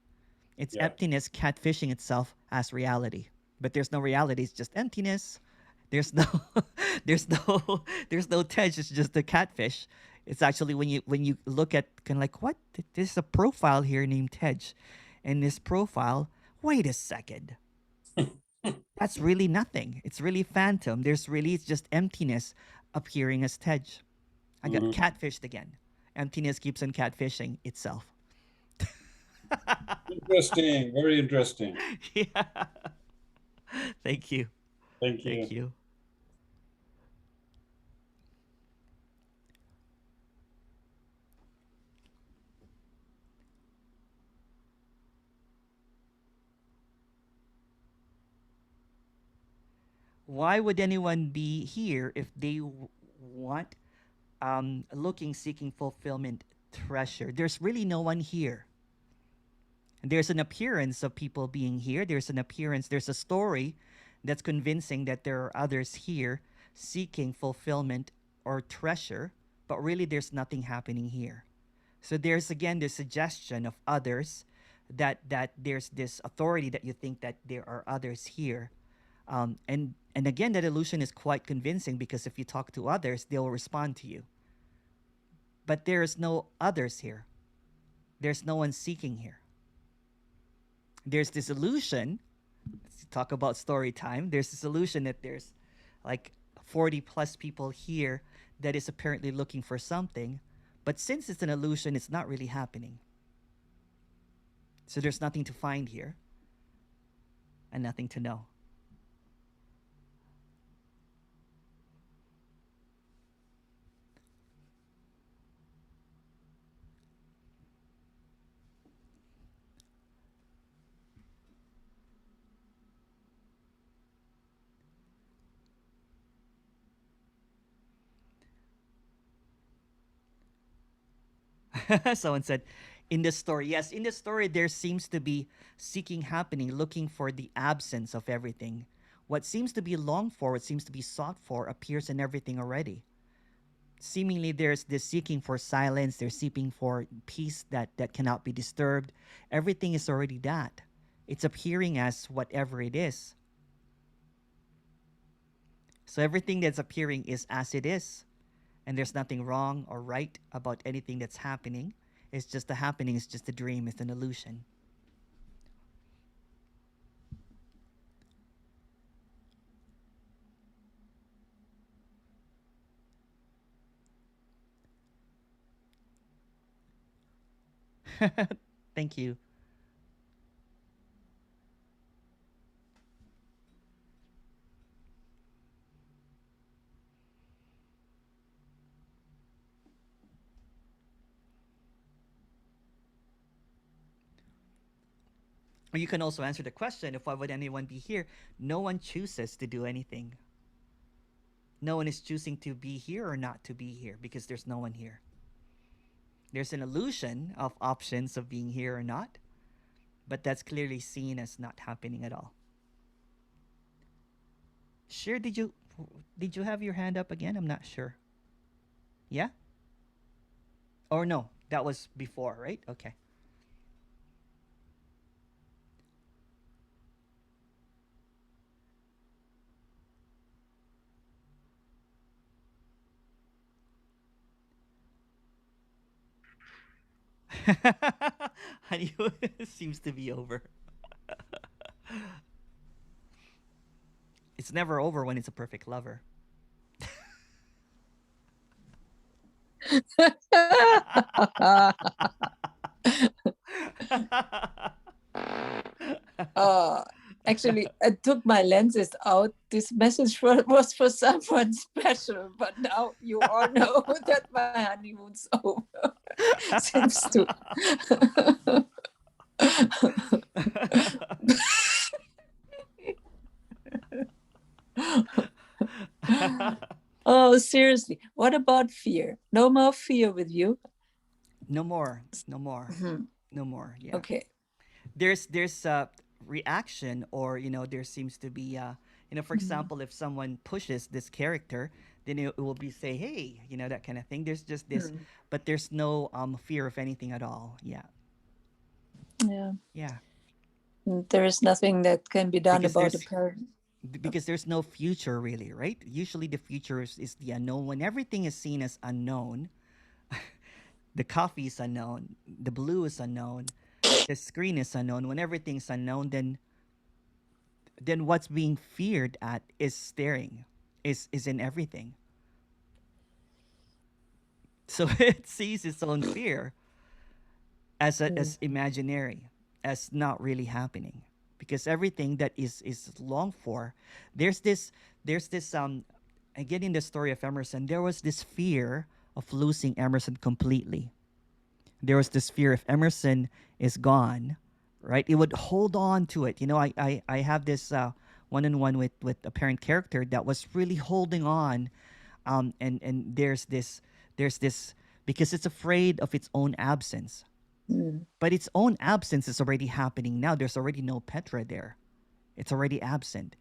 It's Yeah. emptiness catfishing itself as reality. But there's no reality, it's just emptiness. There's no there's no Tej, it's just the catfish. It's actually when you look at kind of like, what? There's a profile here named Tej. And this profile, wait a second. That's really nothing. It's really phantom. It's just emptiness appearing as Tej. I got Mhm. catfished again. Emptiness keeps on catfishing itself. Interesting, very interesting. Yeah. Thank you. Thank Thank you. you. Why would anyone be here if they want looking, seeking fulfillment, treasure? There's really no one here. There's an appearance of people being here. There's a story that's convincing that there are others here seeking fulfillment or treasure, but really there's nothing happening here. So there's again this suggestion of others, that there's this authority that you think that there are others here. And again, that illusion is quite convincing because if you talk to others, they'll respond to you. But there's no others here. There's no one seeking here. There's this illusion. Let's talk about story time. There's this illusion that there's like 40 plus people here that is apparently looking for something. But since it's an illusion, it's not really happening. So there's nothing to find here and nothing to know. Someone said, in the story, yes, in the story, there seems to be seeking happening, looking for the absence of everything. What seems to be longed for, what seems to be sought for, appears in everything already. Seemingly, there's this seeking for silence, there's seeking for peace that cannot be disturbed. Everything is already that. It's appearing as whatever it is. So everything that's appearing is as it is. And there's nothing wrong or right about anything that's happening. It's just the happening, it's just a dream, it's an illusion. Thank you. Or you can also answer the question if why would anyone be here? No one chooses to do anything. No one is choosing to be here or not to be here because there's no one here. There's an illusion of options of being here or not, but that's clearly seen as not happening at all. Sure, did you have your hand up again? I'm not sure. Yeah? Or no, that was before, right? Okay. Honeymoon seems to be over. It's never over when it's a perfect lover. Actually, I took my lenses out. This message was for someone special, but now you all know that my honeymoon's over. Seems to. Oh, seriously. What about fear? No more fear with you? No more. No more. Mhm. No more. Yeah. Okay. There's reaction, or there seems to be for example, if someone pushes this character, then it will be say, hey, that kind of thing. There's just this, but there's no fear of anything at all. Yeah. Yeah. Yeah. There is nothing that can be done Because about there's the parent. because there's no future really, right? Usually the future is the unknown. When everything is seen as unknown, the coffee is unknown, the blue is unknown, the screen is unknown. When everything's unknown, then what's being feared at is staring, is in everything. So it sees its own fear as imaginary, as not really happening, because everything that is longed for, there's this again in the story of Emerson, there was this fear of losing Emerson completely. There was this fear if Emerson is gone, right? It would hold on to it. I have this one-on-one with a parent character that was really holding on, and there's this because it's afraid of its own absence. But its own absence is already happening now. There's already no Petra there. It's already absent.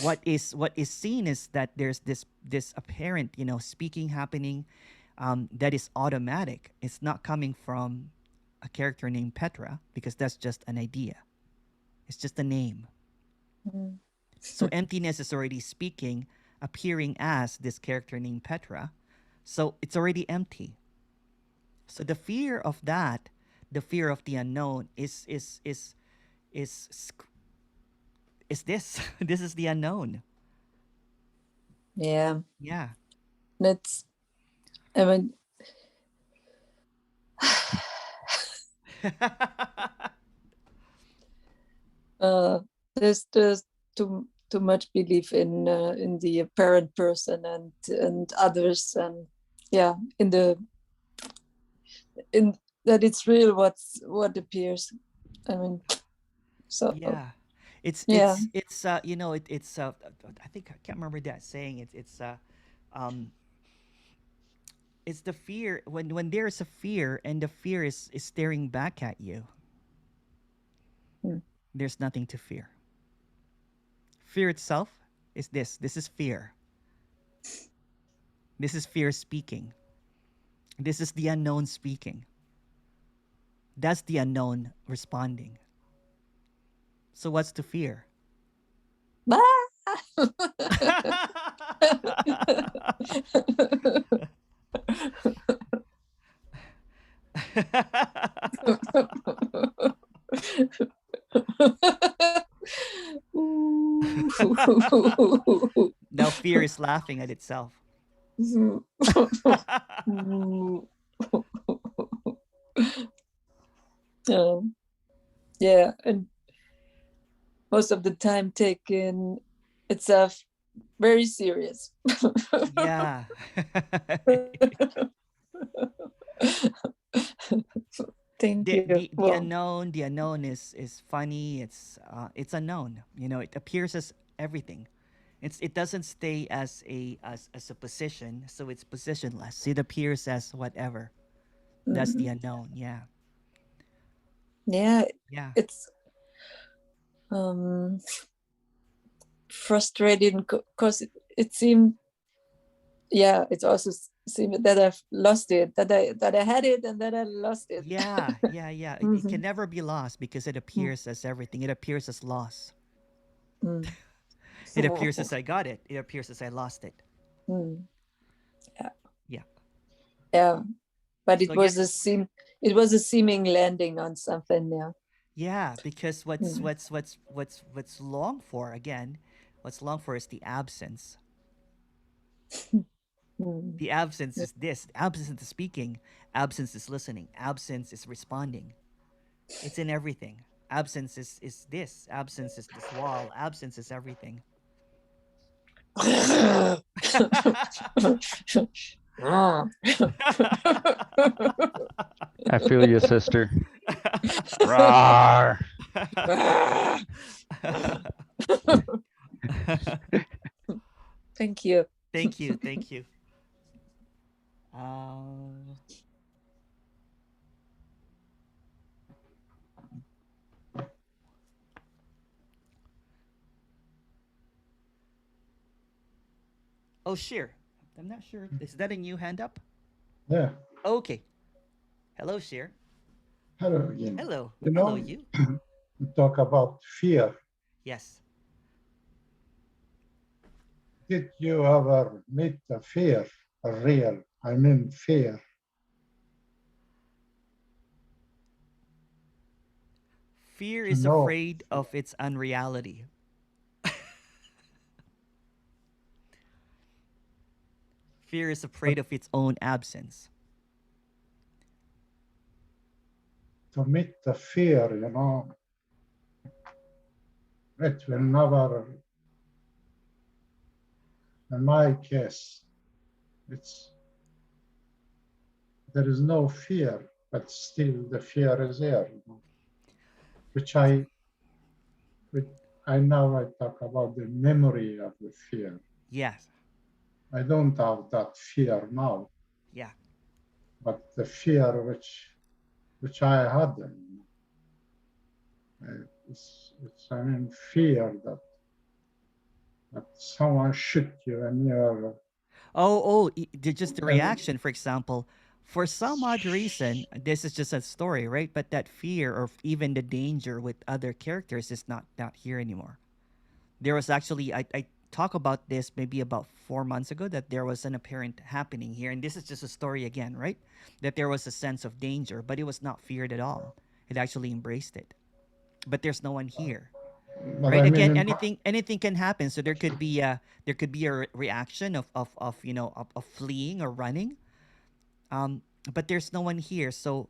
What is seen is that there's this apparent, speaking happening, that is automatic. It's not coming from a character named Petra, because that's just an idea. It's just a name. So emptiness is already speaking, appearing as this character named Petra. So it's already empty. So the fear of that, the fear of the unknown is this. This is the unknown. Yeah. Yeah. That's, I mean, there's too much belief in the apparent person and others, and yeah, in that it's real what appears. I mean, so Yeah. It's yeah. it's it's I think I can't remember that saying. Um it's the fear when there's a fear and the fear is staring back at you. Mm. There's nothing to fear. Fear itself is this. This is fear. This is fear speaking. This is the unknown speaking. That's the unknown responding. So what's to fear? Now fear is laughing at itself. Yeah, and most of the time taking itself very serious. Yeah. Thank the, you. the, the Well, unknown the unknown is funny. It's unknown, it appears as everything. It doesn't stay as a position, so it's positionless. It appears as whatever. That's the unknown. Yeah. yeah, Yeah. it's frustrating because it seemed, yeah, it also seemed that I've lost it, that I had it and that I lost it. Yeah. It can never be lost because it appears as everything. It appears as loss. It appears as I got it. It appears as I lost it. Yeah. Yeah. But it So, was yeah. it was a seeming landing on something. Yeah. Yeah, because what's long for, again, what's long for is the absence. The absence is this. Absence is speaking. Absence is listening. Absence is responding. It's in everything. Absence is this. Absence is this wall. Absence is everything. I feel you, sister. Rawr. Thank you. Thank you. Oh, Sheer. I'm not sure. Is that a new hand up? Yeah. Okay. Hello, Sheer. Hello again. Hello. You know, Hello, you. we talk about fear. Yes. Did you ever meet a fear, a real, I mean fear? Fear To is know. afraid of its unreality. Fear is afraid of its own absence. To meet the fear, you know, it will never, in my case, there is no fear, but still the fear is there, you know, which I now I talk about the memory of the fear. Yes. I don't have that fear now. Yeah. But the fear which I had, it's I mean fear that someone shoot you and you're. Just the reaction, for example. For some odd reason, this is just a story, right? But that fear or even the danger with other characters is not here anymore. There was actually, I talk about this maybe about 4 months ago, that there was an apparent happening here, and this is just a story again, right? That there was a sense of danger, but it was not feared at all. It actually embraced it. But there's no one here. But Right, I again, mean, anything can happen, so there could be a reaction of of fleeing or running, but there's no one here, so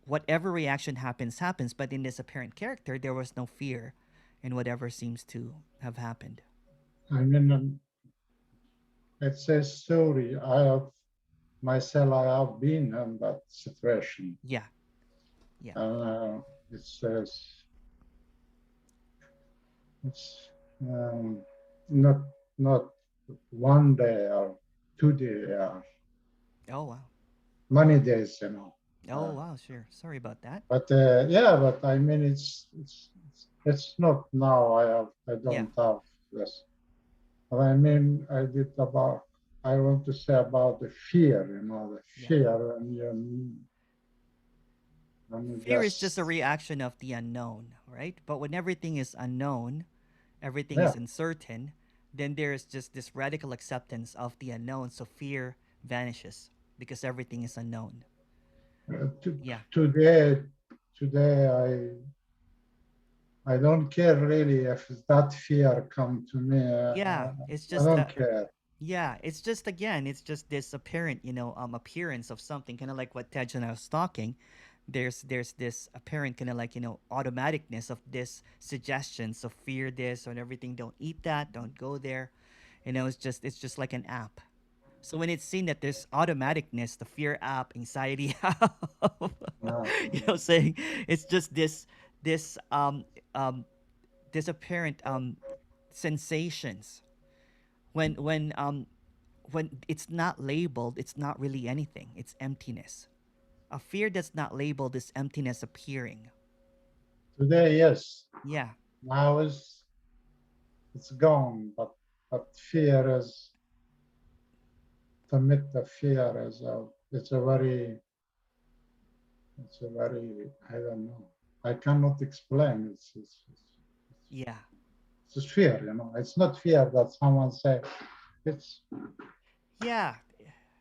whatever reaction happens, but in this apparent character there was no fear in whatever seems to have happened. I mean, it's a story. I have been in that situation. Yeah. It says it's not one day or 2 days. Oh, wow. many days, you know. Oh wow, sure. Sorry about that. But yeah, but I mean, it's not now. I don't have this. But I mean, I want to say about the fear, you know, the fear, and Fear is just a reaction of the unknown, right? But when everything is unknown, everything is uncertain, then there's just this radical acceptance of the unknown. So fear vanishes because everything is unknown. Today, I don't care really if that fear come to me. It's I just don't care. Yeah, it's just again, it's just this apparent, appearance of something, kind of like what Tej and I was talking. There's this apparent kind of like automaticness of this suggestions of fear this or everything. Don't eat that. Don't go there. It's just like an app. So when it's seen that there's automaticness, the fear app, anxiety app, saying it's just this this apparent sensations when it's not labeled, it's not really anything. It's emptiness. A fear that's not labeled is emptiness appearing. Today, yes. Yeah. Now it's gone, but fear is, to meet the fear is it's a very I don't know. I cannot explain. It's It's fear, you know. It's not fear that someone say. It's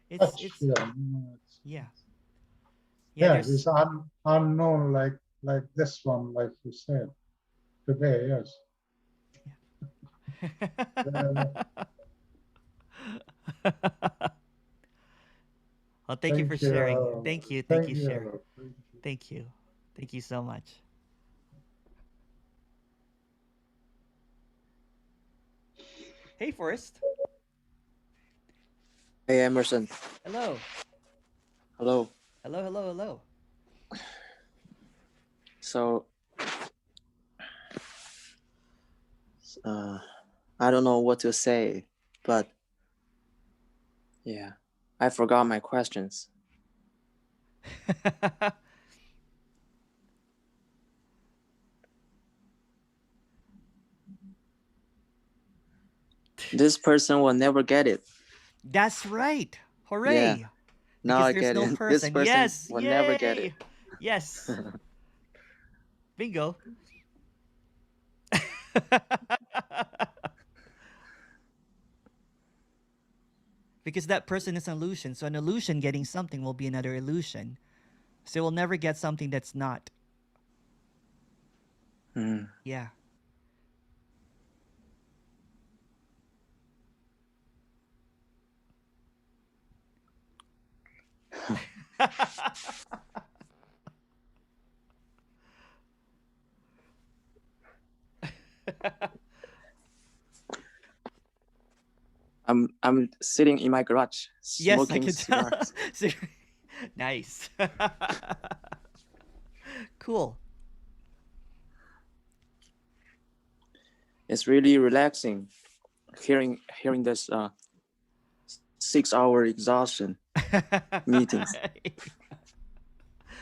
it's fear. You know, yeah. It's unknown, like this one, like you said today. Yes. Well, thank you for sharing. Thank you sharing. Thank you so much. Hey, Forrest. Hey, Emerson. Hello. Hello. Hello. So, I don't know what to say, but yeah, I forgot my questions. This person will never get it. That's right. Hooray. Yeah. Now because I get no it. Person. This person yes. will Yay. never get it. Yes. Bingo. Because that person is an illusion. So an illusion getting something will be another illusion. So we'll never get something that's not. Yeah. I'm sitting in my garage smoking cigars. Nice. Cool. It's really relaxing hearing this 6-hour exhaustion meetings.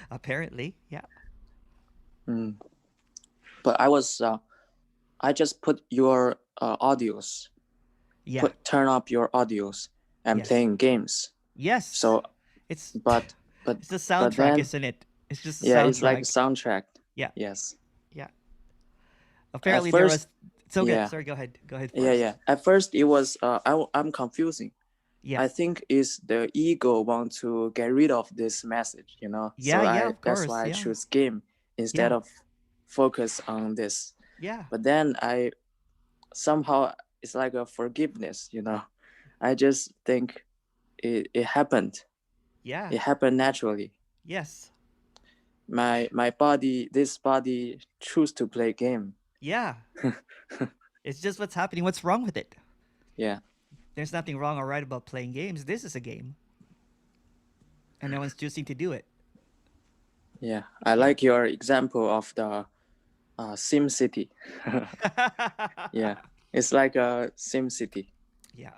Apparently, yeah. But I just put your audios. Yeah. Turn up your audios and playing games. Yes. So it's the soundtrack, then, isn't it? It's just a soundtrack. soundtrack. It's like a soundtrack. Yeah. Yes. Yeah. Apparently there was. It's okay. Yeah. Sorry. Go ahead. First. Yeah. At first it was I'm confusing. Yeah. I think it's the ego want to get rid of this message, you know. Yeah. Of course. That's why I choose game instead of focus on this. Yeah. But then somehow it's like a forgiveness, you know. I just think it happened. Yeah. It happened naturally. Yes. This body choose to play game. Yeah. It's just what's happening. What's wrong with it? Yeah. There's nothing wrong or right about playing games. This is a game. And no one's choosing to do it. Yeah. I like your example of the Sim City. Yeah. It's like a Sim City. Yeah.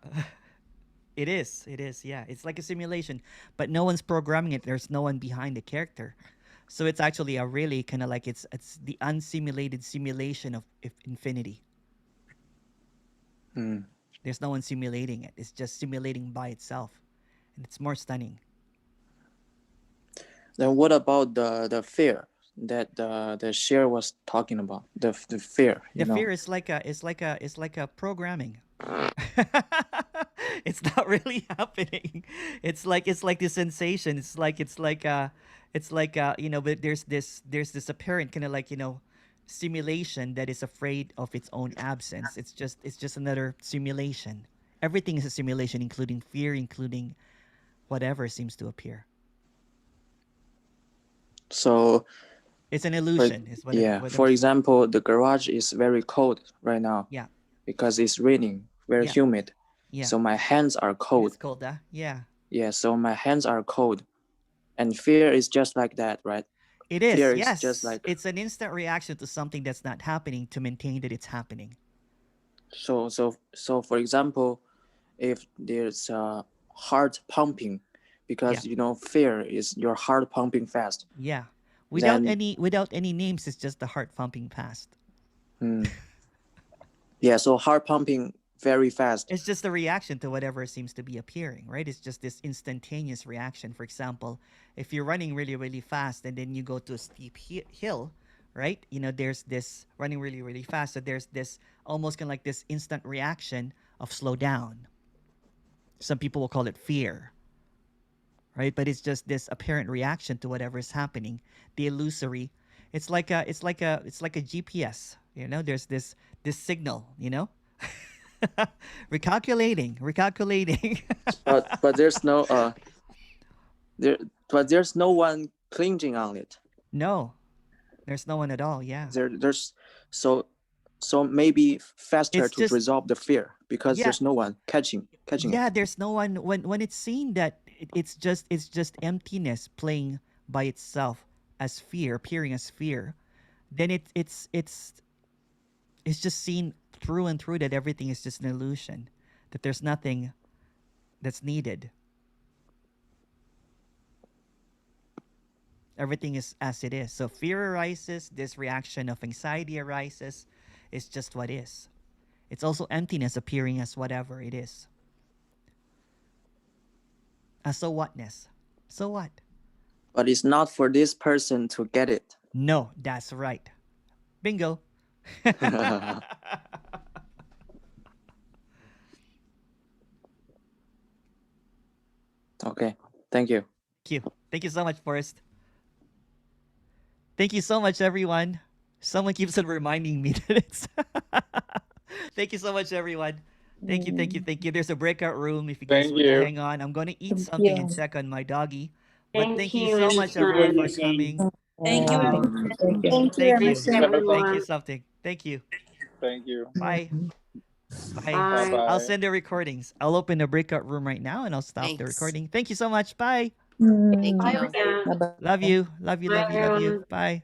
It is. It is. Yeah. It's like a simulation, but no one's programming it. There's no one behind the character. So it's actually a really kind of like it's the unsimulated simulation of infinity. Hmm. There's no one simulating it. It's just simulating by itself, and it's more stunning. Then what about the fear that the share was talking about? The fear. The fear is like a programming. It's not really happening. It's like the sensation. But there's this apparent kind of like simulation that is afraid of its own absence. It's just another simulation. Everything is a simulation, including fear, including whatever seems to appear. So it's an illusion. For example, the garage is very cold right now. Yeah. Because it's raining, very humid. Yeah. So my hands are cold. It's cold, huh? Yeah. Yeah. So my hands are cold, and fear is just like that, right? It is. Fear yes. Is just like it's an instant reaction to something that's not happening to maintain that it's happening. So for example, if there's heart pumping, because fear is your heart pumping fast. Yeah. Without any names, it's just the heart pumping fast. Yeah. So heart pumping very fast. It's just a reaction to whatever seems to be appearing, right? It's just this instantaneous reaction. For example, if you're running really, really fast and then you go to a steep hill, right? There's this running really, really fast. So there's this almost kind of like this instant reaction of slow down. Some people will call it fear, right? But it's just this apparent reaction to whatever is happening. The illusory. It's like a GPS. There's this signal. recalculating. but there's no there's no one clinging on it. No, there's no one at all. Yeah. There's so maybe faster to resolve the fear because there's no one catching Yeah, it. there's no one when it's seen that it's just emptiness playing by itself as fear, appearing as fear. Then it's just seen through and through that everything is just an illusion, that there's nothing that's needed. Everything is as it is. So fear arises, this reaction of anxiety arises, it's just what is. It's also emptiness appearing as whatever it is. A so whatness. So what? But it's not for this person to get it. No, that's right. Bingo. Okay. Thank you. Thank you so much, Forrest. Thank you so much, everyone. Someone keeps on reminding me that it's... Thank you so much, everyone. Thank you. There's a breakout room if you guys want to hang on. I'm going to eat something and check on my doggy. But thank you so much, everyone, for coming. Thank you. Thank you, something. Thank you. Thank you. Bye. Bye. Bye. I'll send the recordings. I'll open the breakout room right now and I'll stop the recording. Thank you so much. Bye. Thank you. Bye. Love you. Bye.